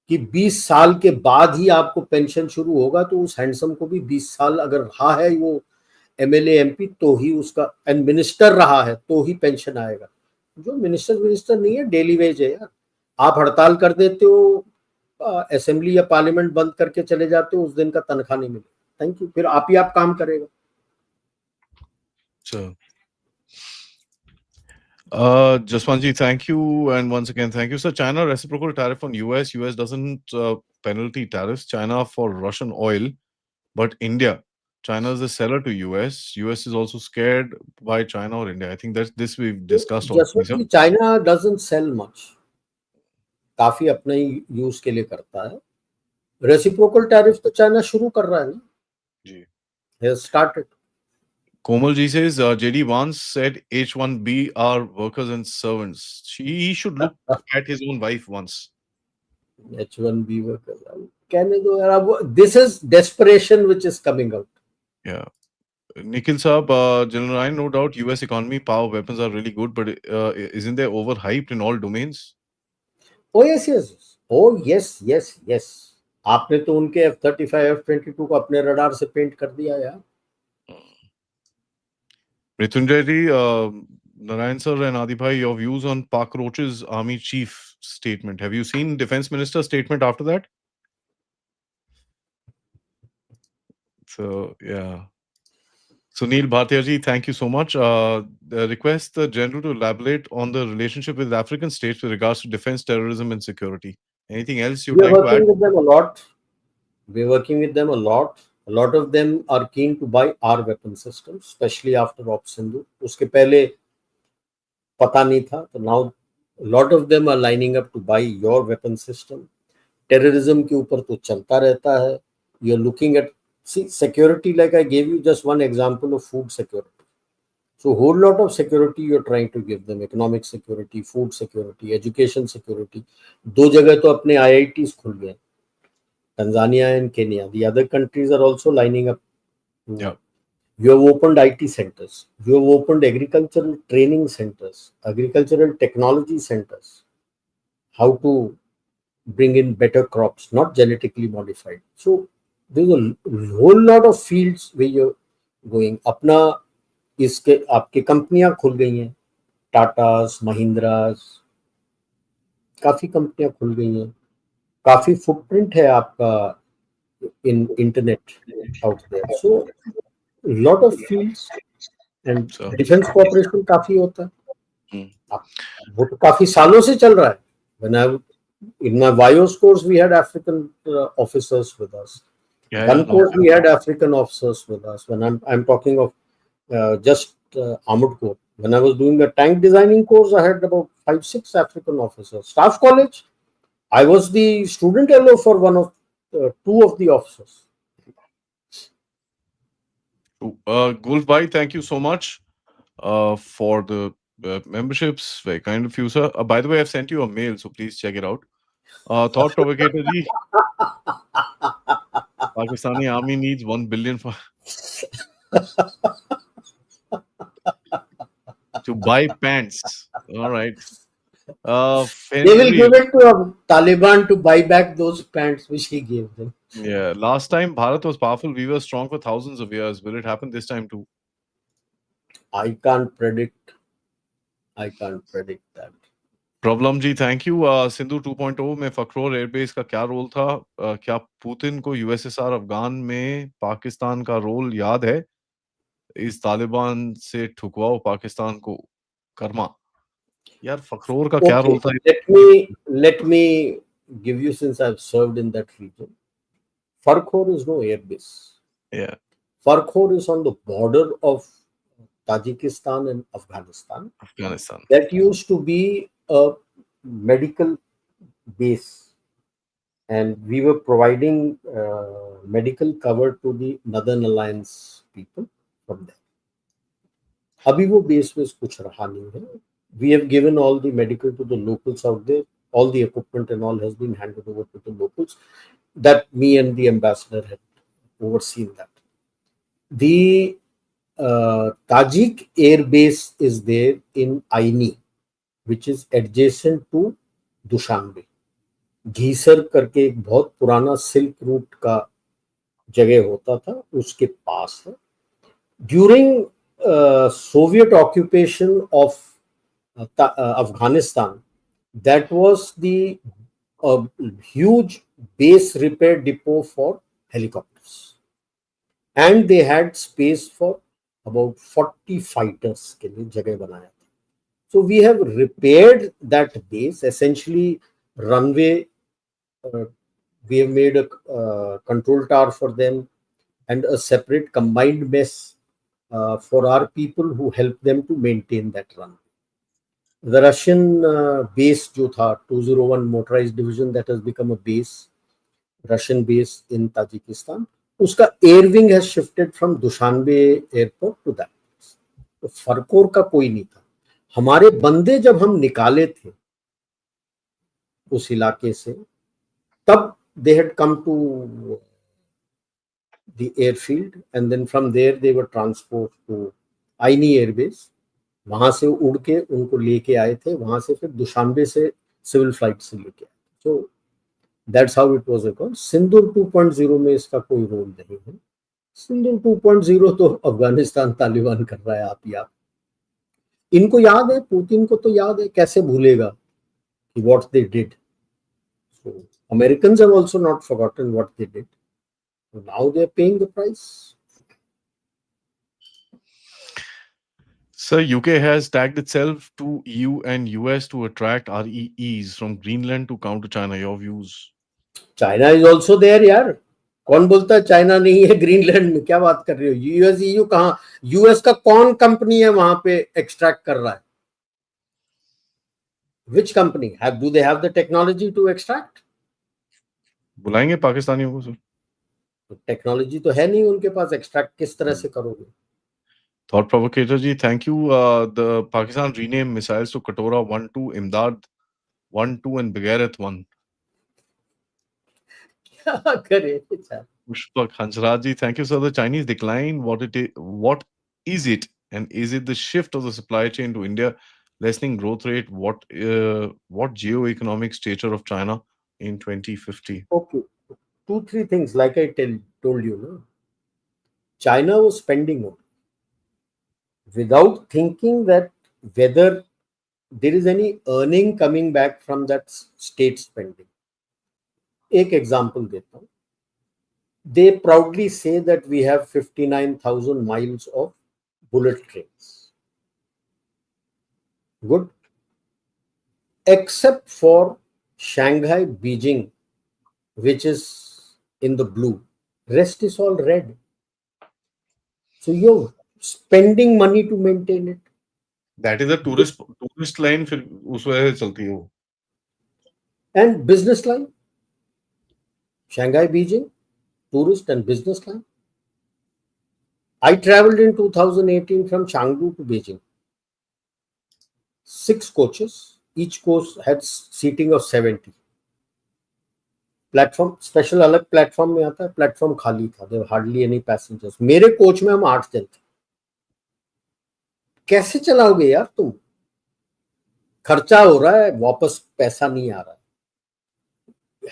कि 20 साल के बाद ही आपको पेंशन शुरू होगा, तो उस हैंडसम को भी 20 साल अगर रहा है वो MLA MP तो ही उसका, एंड मिनिस्टर रहा है तो ही पेंशन आएगा। जो मिनिस्टर नहीं है, डेली वेज है यार। आप हड़ताल कर देते हो, असेंबली या पार्लियामेंट बंद करके चले जाते हो, उस दिन का तनख्वाह नहीं मिलेगा। थैंक यू, फिर आप ही काम करेगा। Sure. Jaswantji, thank you, and once again thank you, sir. China reciprocal tariff on US. US doesn't penalty tariffs China for Russian oil, but India, China is a seller to US. US is also scared by China or India. I think that's this we've discussed already. China doesn't sell much, काफी अपने use के लिए करता है। Reciprocal tariff तो China शुरू कर रहा है ना जी, has started. Komal ji says JD once said H1B are workers and servants. He should look at his own wife once. H1B workers. This is desperation which is coming out. Yeah. Nikhil Saab, General Ryan, no doubt US economy, power, weapons are really good, but isn't they overhyped in all domains? Oh yes, yes. Oh yes, yes, yes. आपने तो उनके F-35, F-22 को अपने radar से paint कर दिया यार। Mrityunjay ji, Narayan sir and Adi bhai, your views on Pak Roach's army chief statement. Have you seen defense minister's statement after that? So yeah. Sunil Bhatia ji, thank you so much. Request the general to elaborate on the relationship with African states with regards to defense, terrorism, and security. Anything else you'd like to add? We're working with them a lot. We're working with them a lot. A lot of them are keen to buy our weapon systems, especially after Op Sindhu. उसके पहले पता नहीं था, तो now a lot of them are lining up to buy your weapon system. Terrorism के ऊपर तो चलता रहता है. You're looking at, see, security, like I gave you just one example of food security. So whole lot of security you're trying to give them, economic security, food security, education security. 2 जगह तो अपने IITs खुल गए, Tanzania and Kenya. The other countries are also lining up. Yeah. You have opened IT centers. You have opened agricultural training centers, agricultural technology centers. How to bring in better crops, not genetically modified. So there's a whole lot of fields where you're going. अपना इसके आपके कंपनियां खुल गई हैं, टाटास, महिंद्रास, काफी कंपनियां खुल गई हैं, काफी फुटप्रिंट है आपका in internet out there. So lot of fields and defence cooperation काफी होता है. वो तो काफी सालों से चल रहा है. When I in my Vios course we had African officers with us. Gun course we had African officers with us. When I'm talking of just armored corps. When I was doing the tank designing course, I had about 5-6 African officers. Staff college, I was the student fellow for one of 2 of the officers. Gulf Bhai, thank you so much for the memberships. Very kind of you, sir. By the way, I've sent you a mail, so please check it out. Thought provocator ji. Pakistani army needs 1 billion for to buy pants. All right. They will give it to Taliban to buy back those pants which he gave them. Yeah. Last time Bharat was powerful, we were strong for thousands of years. Will it happen this time too? I can't predict that. Problem ji, thank you. Sindhu 2.0 में फखरोर airbase का क्या role था? क्या Putin को USSR Afghan में पाकिस्तान का role याद है? इस तालिबान से ठुकवाओ पाकिस्तान को कर्मा. यार फखरोर का क्या रोल था? Let me give you, since I've served in that region. Farkhor is no airbase. Yeah. Farkhor is on the border of Tajikistan and Afghanistan. That used to be a medical base, and we were providing medical cover to the Northern Alliance people from there. अभी वो base में कुछ रहा नहीं है. We have given all the medical to the locals out there. All the equipment and all has been handed over to the locals. That me and the ambassador had overseen that. The Tajik air base is there in Aini, which is adjacent to Dushanbe. घीसर करके एक बहुत पुराना silk route का जगह होता था, उसके पास है. During Soviet occupation of Afghanistan, that was the huge base repair depot for helicopters, and they had space for about 40 fighters के लिए जगह बनाया था. So we have repaired that base, essentially runway. We have made a control tower for them and a separate combined mess for our people who help them to maintain that runway. The Russian base जो था 201 motorized division, that has become a base, Russian base in Tajikistan. उसका air wing has shifted from Dushanbe airport to that place. तो फरकोर का कोई नहीं था. हमारे बंदे जब हम निकाले थे उस इलाके से, तब they had come to the airfield, and then from there they were transported to Aini Air Base. वहां से उड़ के उनको लेके आए थे, वहां से फिर दुशांबे से सिविल फ्लाइट से लेके आए. So that's how it was recorded. सिंदूर 2.0 में इसका कोई रोल नहीं है. सिंदूर 2.0 तो अफगानिस्तान तालिबान कर रहा है. आप इनको याद है, पुतिन को तो याद है, कैसे भूलेगा कि what they did. So Americans have also not forgotten what they did. So now they are paying the price. Sir, UK has tagged itself to EU and US to attract REEs from Greenland to counter China. Your views? China is also there, यार. कौन बोलता है China नहीं है Greenland में? क्या बात कर रहे हो? यूएस EU कहाँ? यूएस का कौन कंपनी है वहां पे एक्सट्रैक्ट कर रहा है? Which company? Do they have the technology to extract? बुलाएंगे पाकिस्तानियों को सर. टेक्नोलॉजी तो है नहीं उनके पास. एक्सट्रैक्ट किस तरह से करोगे? Thought provocator ji, thank you. The Pakistan renamed missiles to Katora 1-2, Imdad 1-2, and Bagherat 1. क्या करे बेचारा। Pushpak Hansraj ji, thank you, sir. The Chinese decline, what is it? And is it the shift of the supply chain to India, lessening growth rate? What geo-economic stature of China in 2050? Okay, 2-3 things like I told you, no? China was spending on without thinking that whether there is any earning coming back from that state spending. एक example देता हूँ. They proudly say that we have 59,000 miles of bullet trains. Good. Except for Shanghai, Beijing, which is in the blue. Rest is all red. So you're spending money to maintain it. That is a tourist line. फिर उस वजह से चलती है वो. And business line. Shanghai, Beijing, tourist and business line. I traveled in 2018 from Chengdu to Beijing. 6 coaches. Each coach had seating of 70. Platform special अलग platform में आता है. प्लेटफॉर्म खाली था. There hardly any passengers. मेरे कोच में हम 8 जन थे. कैसे चलाओगे यार तुम? खर्चा हो रहा है, वापस पैसा नहीं आ रहा है.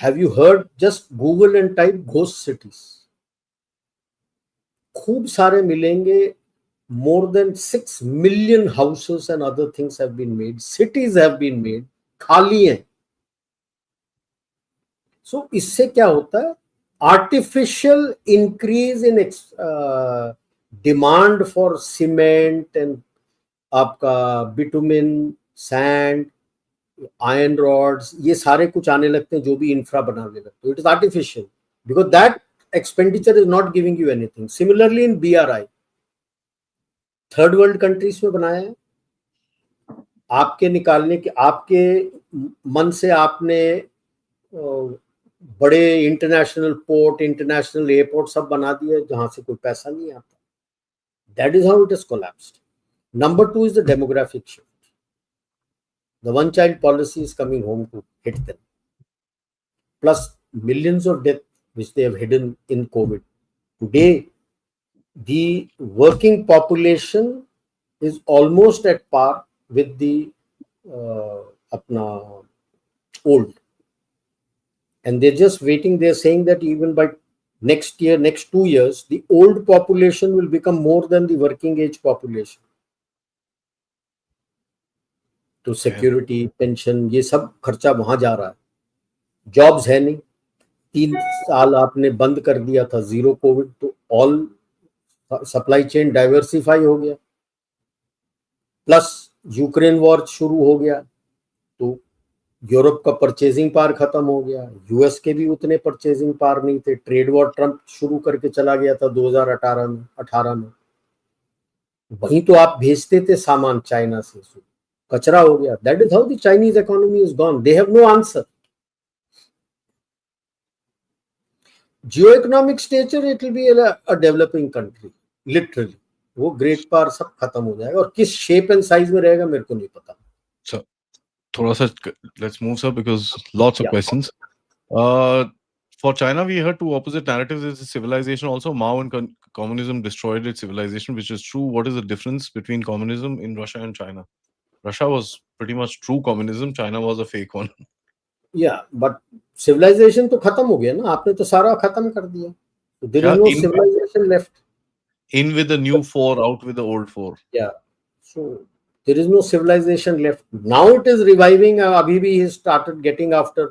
Have you heard? Just Google and type ghost cities. खूब सारे मिलेंगे. more than 6 million houses and other things have been made. Cities have been made. खाली हैं. So इससे क्या होता है? Artificial increase in demand for cement and आपका bitumen, sand, iron rods, ये सारे कुछ आने लगते हैं जो भी इंफ्रा बनाने लगते हैं. It is artificial because that expenditure is not giving you anything. Similarly in BRI, third world countries में बनाया है. आपके निकालने के, आपके मन से आपने बड़े इंटरनेशनल पोर्ट, इंटरनेशनल एयरपोर्ट सब बना दिए जहां से कोई पैसा नहीं आता. That is how it is collapsed. Number 2 is the demographic shift. The one child policy is coming home to hit them. Plus millions of death which they have hidden in COVID. Today the working population is almost at par with the old, and they're just waiting. They're saying that even by next year, next 2 years, the old population will become more than the working age population. तो security, pension, ये सब खर्चा वहां जा रहा है. Jobs है नहीं. 3 साल आपने बंद कर दिया था, जीरो कोविड, तो ऑल सप्लाई चेन डाइवर्सिफाई हो गया. प्लस यूक्रेन वॉर शुरू हो गया तो यूरोप का परचेजिंग पावर खत्म हो गया. यूएस के भी उतने परचेजिंग पावर नहीं थे. ट्रेड वॉर ट्रंप शुरू करके चला गया था 2018 में. वहीं तो आप भेजते थे सामान चाइना से, कचरा हो गया. That is how the Chinese economy is gone. They have no answer. Geo economic stature, it will be a developing country literally. वो ग्रेट पावर सब खत्म हो जाएगा. और किस शेप एंड साइज में रहेगा मेरे को नहीं पता. So, थोड़ा सा let's move sir because lots of questions. For China, we heard two opposite narratives. It's civilization also. Mao and communism destroyed its civilization, which is true. What is the difference between communism in Russia and China? Russia was pretty much true communism. China was a fake one. Yeah, but civilization तो खत्म हो गया ना. आपने तो सारा खत्म कर दिया. There is no civilization left. In with the new 4, out with the old 4. Yeah. So there is no civilization left. Now it is reviving. Abhi bhi he started getting after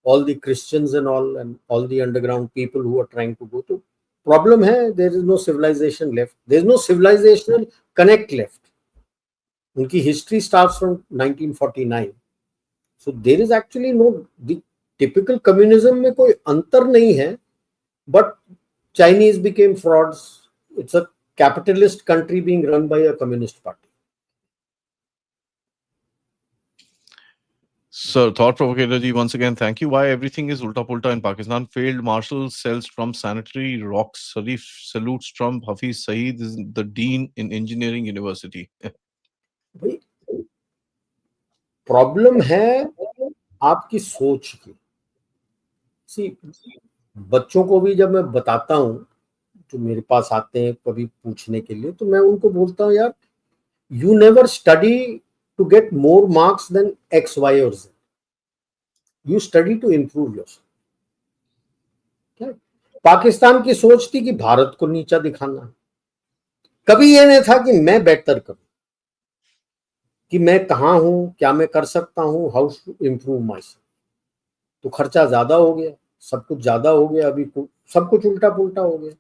all the Christians and all the underground people who are trying to go to. Problem hai, there is no civilization left. There is no civilizational connect left. Unki history starts from 1949. So there is actually no, the typical communism में कोई अंतर नहीं है. But Chinese became frauds. It's a capitalist country being run by a communist party. Sir, thought provocator ji, once again, thank you. Why everything is ulta pulta in Pakistan? Failed Marshall sells Trump sanitary rocks. Sharif salutes Trump. Hafiz Saeed is the dean in engineering university. भाई problem है आपकी सोच की। सी बच्चों को भी जब मैं बताता हूँ, जो मेरे पास आते हैं कभी पूछने के लिए, तो मैं उनको बोलता हूँ, यार you never study to get more marks than X Y और Z, you study to improve yourself. Pakistan की सोच थी कि भारत को नीचा दिखाना है, कभी ये नहीं था कि मैं बेहतर करूं, कि मैं कहां हूं, क्या मैं कर सकता हूं, how to improve myself. तो खर्चा ज्यादा हो गया, सब कुछ ज्यादा हो गया, अभी सब कुछ उल्टा पुल्टा हो गया।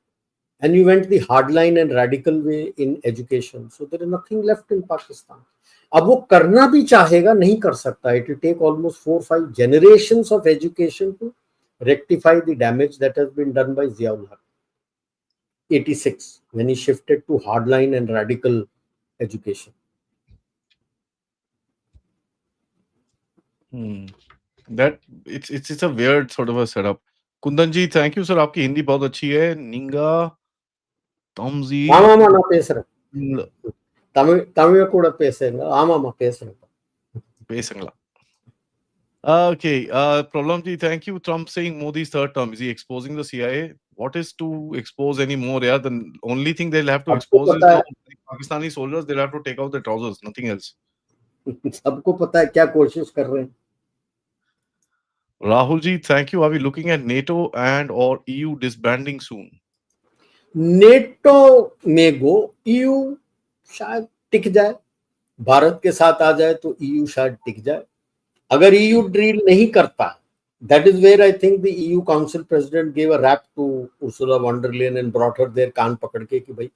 And you went the hard line and radical way in education, so there is nothing left in Pakistan. अब वो करना भी चाहेगा, नहीं कर सकता। It will take almost 4-5 generations of education to rectify the damage that has been done by Ziaul Haq 86 when he shifted to hardline and radical education. That it's a weird sort of a setup. Kundan ji, thank you sir. आपकी हिंदी बहुत अच्छी है. Ninga Tomzi. ஆமாமா நான் பேசுறேன். தமிழ் கூட பேசுங்க. ஆமாமா பேசுறேன். பேசுங்களா? Okay, Problem ji, thank you. Trump saying Modi's third term. Is he exposing the CIA? What is to expose anymore? Yeah, the only thing they'll have to expose is Pakistani soldiers. They'll have to take out their trousers, nothing else. सबको पता है क्या कोशिश कर रहे हैं. Rahul ji, thank you. Are we looking at NATO and or EU disbanding soon? NATO में गो, EU शायद टिक जाए, भारत के साथ आ जाए तो EU शायद टिक जाए. अगर EU ड्रील नहीं करता, that is where I think the EU Council President gave a rap to Ursula von der Leyen and brought her there, कान पकड़ के कि भाई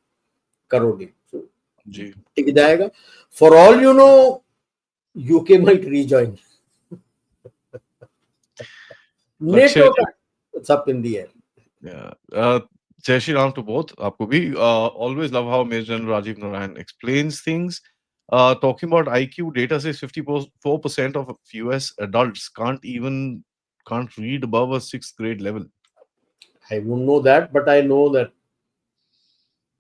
करो डील. जी टिक जाएगा. For all you know, UK might rejoin. NATO it's up in the air. Yeah. Jai Shri Ram to both. आपको भी always love how Major General Rajiv Narayan explains things. Talking about IQ, data says 54% of US adults can't read above a 6th grade level. I won't know that, but I know that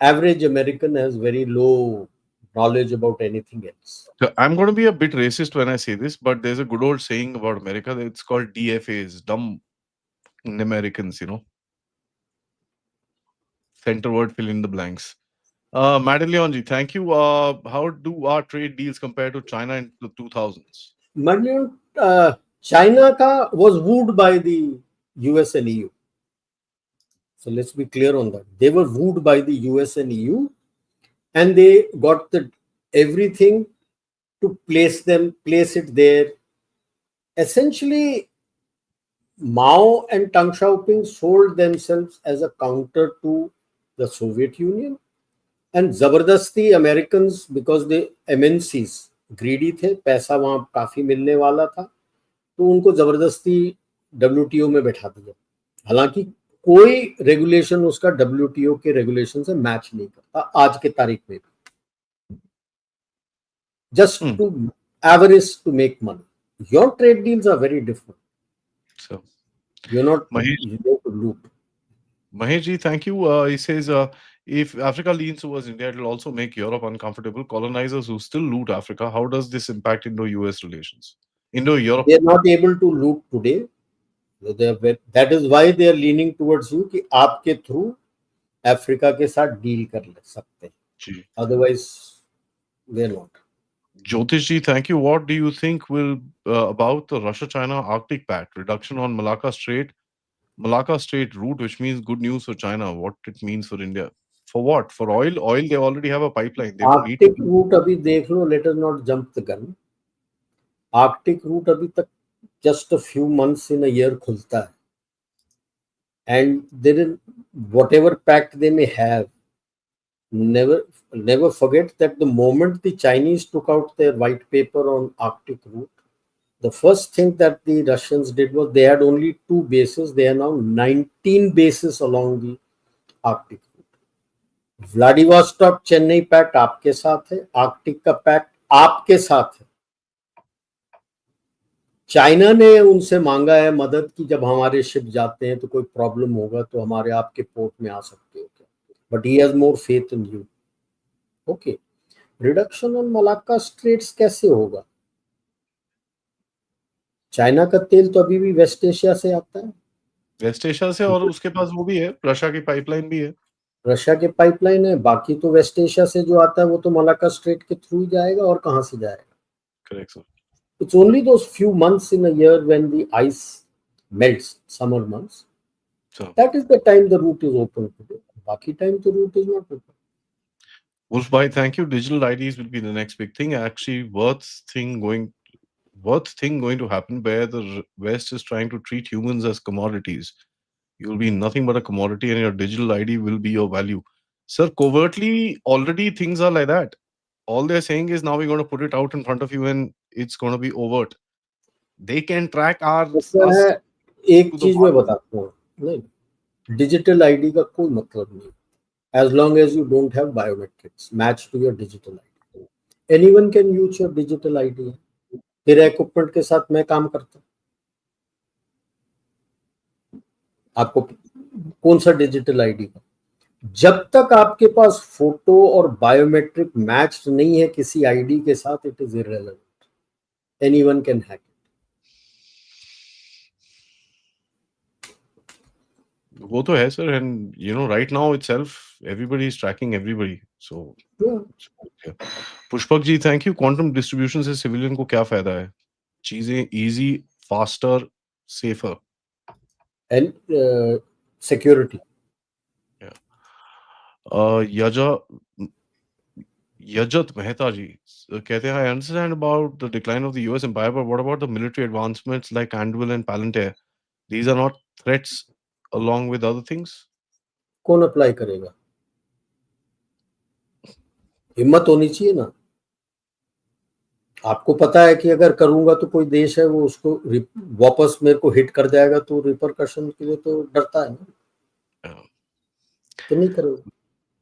average American has very low knowledge about anything else. So I'm going to be a bit racist when I say this, but there's a good old saying about America. It's called DFAs, dumb Americans, you know. Center word, fill in the blanks. Madeleine ji, thank you. How do our trade deals compare to China in the 2000s? Madeleine, China was wooed by the US and EU. So let's be clear on that. They were wooed by the US and EU, and they got everything to place it there. Essentially, Mao and Deng Xiaoping sold themselves as a counter to the Soviet Union, and Zabardasti Americans, because the MNCs greedy थे, पैसा वहां काफी मिलने वाला था, तो उनको जबरदस्ती WTO में बैठा दिया. हालांकि कोई रेगुलेशन उसका WTO के रेगुलेशन से मैच नहीं करता आज के तारीख में भी. Just to avarice to make money. Your trade deals are very different. So you're not you go to loot. Mahesh ji, thank you. He says, if Africa leans towards India, it will also make Europe uncomfortable. Colonizers who still loot Africa, how does this impact Indo-US relations? Indo-Europe. They are not able to loot today. That is why they are leaning towards you कि आपके through Africa के साथ deal कर सकते हैं. Otherwise, they are not. Jyotish ji, thank you. What do you think will about the Russia-China Arctic Pact reduction on Malacca Strait route, which means good news for China? What it means for India? For what? For oil? Oil, they already have a pipeline. They Arctic route अभी देख लो. Let us not jump the gun. Arctic route अभी तक just a few months in a year खुलता है. And there is whatever pact they may have. Never forget that the moment the Chinese took out their white paper on Arctic route, the first thing that the Russians did was they had only 2 bases. They are now 19 bases along the Arctic route. Vladivostok Chennai pact आपके साथ है, Arctic का pact आपके साथ है. China ने उनसे मांगा है मदद की जब हमारे शिप जाते हैं तो कोई प्रॉब्लम होगा तो हमारे आपके पोर्ट में आ सकते हो क्या, but he has more faith in you. Okay, reduction on Malacca straits कैसे होगा? चाइना का तेल तो अभी भी वेस्ट एशिया से आता है, वेस्ट एशिया से, और उसके पास वो भी है, रशिया की पाइपलाइन भी है। रशिया के पाइपलाइन है, बाकी तो वेस्ट एशिया से जो आता है वो तो मलाक्का स्ट्रेट के थ्रू ही जाएगा, और कहाँ से जाएगा? Correct sir. It's only those few months in a year when the ice melts, summer months. So That is the time the route is open today. Baki time the route is not open. Wolf bhai, thank you. Digital IDs will be the next big thing. Actually, worth thing going to happen, where the West is trying to treat humans as commodities. You will be nothing but a commodity, and your digital ID will be your value. Sir, covertly, already things are like that. All they're saying is now we're going to put it out in front of you, and it's going to be overt. They can track us है एक to the चीज मैं बताता हूँ, नहीं, digital ID का कोई मतलब नहीं, as long as you don't have biometrics matched to your digital ID. Anyone can use your digital ID. तेरे इक्विपमेंट के साथ मैं काम करता हूँ, आपको कौन सा डिजिटल आईडी का? जब तक आपके पास फोटो और बायोमेट्रिक मैच नहीं है किसी आईडी के साथ, it is irrelevant, anyone can hack it. वो तो है sir, and you know right now itself everybody is tracking everybody, so yeah. Pushpak ji, thank you. Quantum distribution से सिविलियन को क्या फायदा है? चीजें easy, faster, safer and security. Yajat Mehta ji कहते हैं, I understand about the decline of the US empire, but what about the military advancements like Anduril and Palantir? These are not threats along with other things? कौन apply करेगा? हिम्मत होनी चाहिए ना। आपको पता है कि अगर करूंगा तो कोई देश है वो उसको वापस मेरे को हिट कर जाएगा, तो रिपरकशन के लिए तो डरता है ना, तो नहीं करोगे।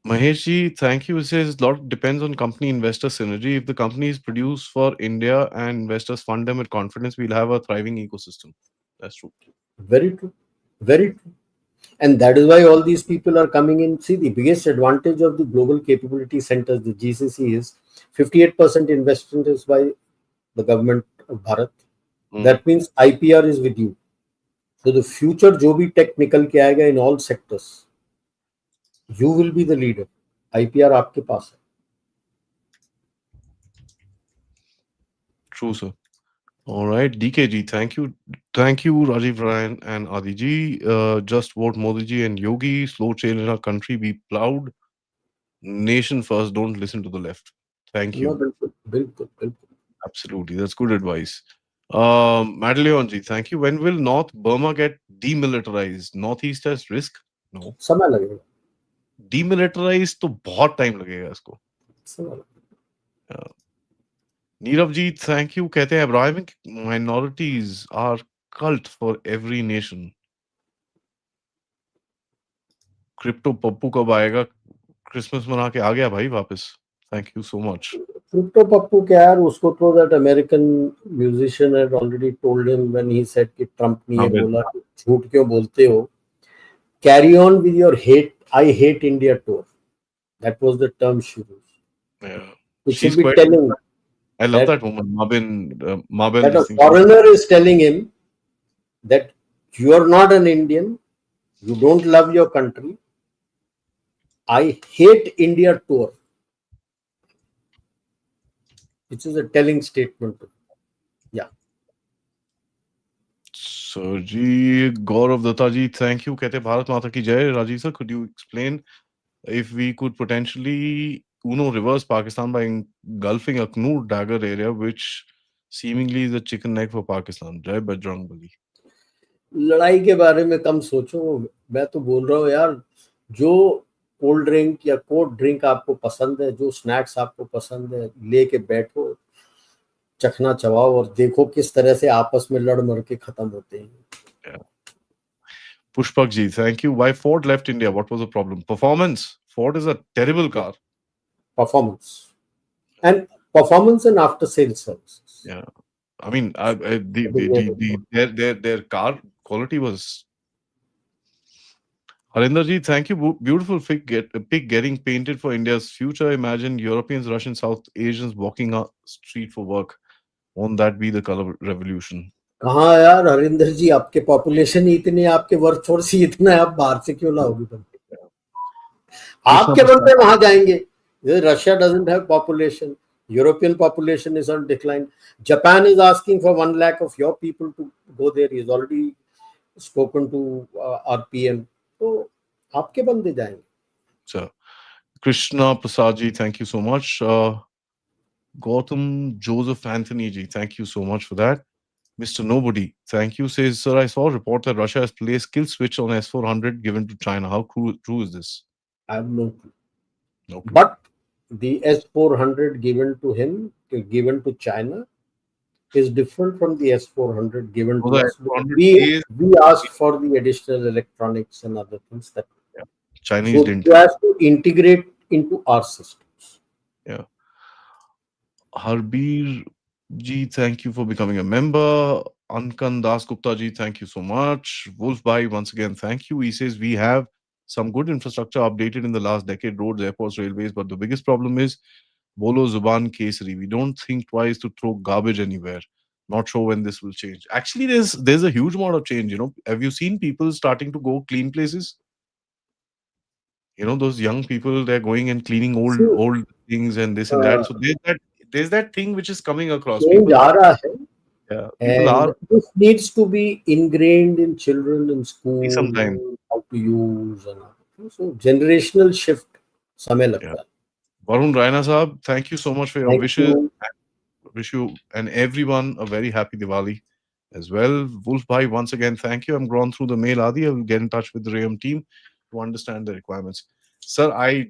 Mahesh ji, thank you. It says lot depends on company investor synergy. If the company is produced for India and investors fund them with confidence, we'll have a thriving ecosystem. That's true. Very true. Very true. And that is why all these people are coming in. See, the biggest advantage of the global capability centers, the GCC, is 58% investment is by the government of Bharat. That means IPR is with you. So the future जो भी tech निकल के आएगा in all sectors, you will be the leader. IPR आपके पास है. True, sir. All right, DKG, thank you, Rajiv Ryan and Adi ji. Just vote Modi ji and Yogi. Slow trail in our country. Be proud. Nation first. Don't listen to the left. Thank you. No, बिल्कुल. Absolutely, that's good advice. Madeleine ji, thank you. When will North Burma get demilitarized? Northeast has risk? No. समय लगेगा. Demilitarized तो बहुत time लगेगा इसको. Nirav ji, thank you. कहते हैं Abrahamic minorities are cult for every nation. Crypto Pappu कब आएगा? क्रिसमस मना के आ गया भाई वापस। Thank you so much. Crypto Pappu क्या यार, उसको तो that American musician had already told him when he said कि ट्रम्प ने ये बोला, झूठ क्यों बोलते हो? Carry on with your hate, I hate India tour, that was the term she used. She should be telling. I love that woman, Mabel. That a foreigner is telling him that you are not an Indian, you don't love your country. I hate India tour. Which is a telling statement. Yeah. Sir ji, Gaurav Datta ji, thank you. कहते भारत माता की जय. Rajiv sir, could you explain if we could potentially reverse Pakistan by engulfing Aknoor dagger area, which seemingly is a chicken neck for Pakistan? Jai Bajrang Bali. लड़ाई के बारे में कम सोचो, मैं तो बोल रहा हूँ यार, जो कोल्ड ड्रिंक या कोल्ड ड्रिंक आपको पसंद है, जो स्नैक्स आपको पसंद है, लेके बैठो, चखना चबाओ और देखो किस तरह से आपस में लड़ मर के खत्म होते हैं. Pushpak ji, thank you. Why Ford left India? What was the problem? Performance. Ford is a terrible car. Performance and after sales services. Yeah. I mean, their car quality was. Harinder ji, thank you. Beautiful pic getting painted for India's future. Imagine Europeans, Russians, South Asians walking up street for work. Won't that be the color revolution? कहाँ यार हरिंदर जी, आपके population ही इतनी, आपके workforce ही इतना है, आप बाहर से क्यों लाओगे बंदे? आपके बंदे वहां जाएंगे. Russia doesn't have population. European population is on decline. Japan is asking for 1 lakh of your people to go there. He's already spoken to our PM. So, आपके बंदे जाएंगे. Sir, Krishna Prasad ji, thank you so much. Gautam Joseph Anthony ji, thank you so much for that. Mr. Nobody, thank you. Says, sir, I saw a report that Russia has placed kill switch on S-400 given to China. How true is this? I have no clue. No clue. But the S-400 given to him, given to China, is different from the S-400 given to us. We asked for the additional electronics and other things that Chinese didn't. So has to integrate into our systems. Yeah. Harbir ji, thank you for becoming a member. Ankan Das Gupta ji, thank you so much. Wolf Bhai, once again, thank you. He says we have some good infrastructure updated in the last decade, roads, airports, railways, but the biggest problem is Bolo Zuban Kesari. We don't think twice to throw garbage anywhere. Not sure when this will change. Actually, there's a huge amount of change. You know, have you seen people starting to go clean places? You know, those young people, they're going and cleaning old things and this and that. So there's that thing which is coming across. People are. Yeah, people are. This needs to be ingrained in children in school. Sometime. How to use and so generational shift. Samay lagta hai. Varun Raina Sahab, thank you so much for your wishes. Wish you and everyone a very happy Diwali as well. Wolf Bhai, once again, thank you. I'm gone through the mail, Adi. I will get in touch with the RAM team to understand the requirements. Sir,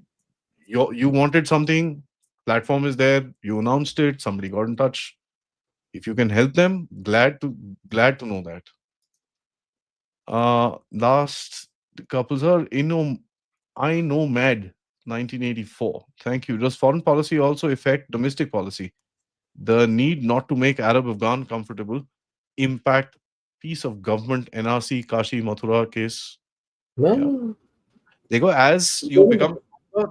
you wanted something. Platform is there. You announced it. Somebody got in touch. If you can help them, glad to know that. Last couple, sir. I know Mad 1984. Thank you. Does foreign policy also affect domestic policy? The need not to make Arab-Afghan comfortable impact piece of government NRC Kashi Mathura case. No. They go as you become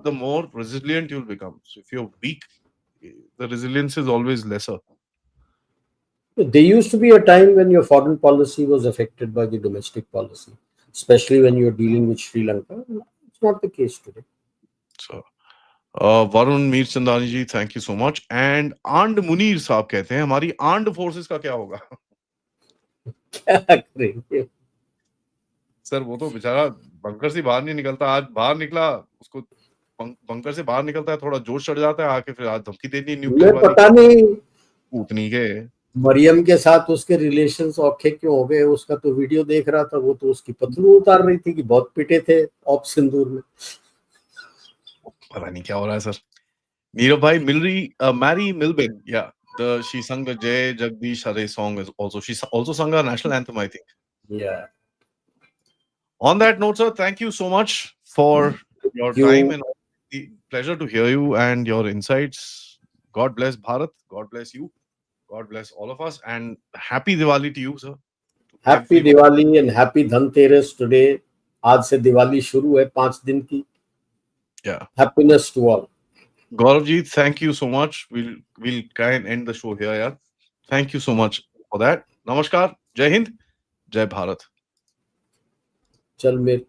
the more resilient you'll become. So if you're weak, the resilience is always lesser. There used to be a time when your foreign policy was affected by the domestic policy, especially when you're dealing with Sri Lanka. It's not the case today. So, Varun Mir Chandani ji, thank you so much. And Armed Munir साहब कहते हैं हमारी armed forces का क्या होगा? क्या करेंगे? Sir वो तो बेचारा बंकर से बाहर नहीं निकलता. आज बाहर निकला, उसको बंकर से बाहर निकलता है, थोड़ा जोश चढ़ जाता है, आके फिर आज धमकी देनी न्यूक्लियर वाली. पता नहीं उतनी के मरियम के साथ उसके रिलेशंस औखे क्यों हो गए. उसका तो वीडियो देख रहा था, वो तो उसकी पतलू उतार रही थी कि बहुत पिटे थे ऑप सिंदूर में. पता नहीं क्या हो रहा है सर. नीरव भाई Mary Milben, yeah, she sung the Jay Jagdish Hare song she also sung our national anthem, I think. Yeah. On that note, sir, thank you so much for your time and the pleasure to hear you and your insights. God bless Bharat. God bless you. God bless all of us, and happy Diwali to you, sir. Happy Diwali and happy Dhanteras today. आज से दिवाली शुरू है 5 दिन की. Yeah. Happiness to all. Gaurav ji, thank you so much. We'll try and end the show here, yeah. Thank you so much for that. Namaskar. Jai Hind. Jai Bharat. चल मेरे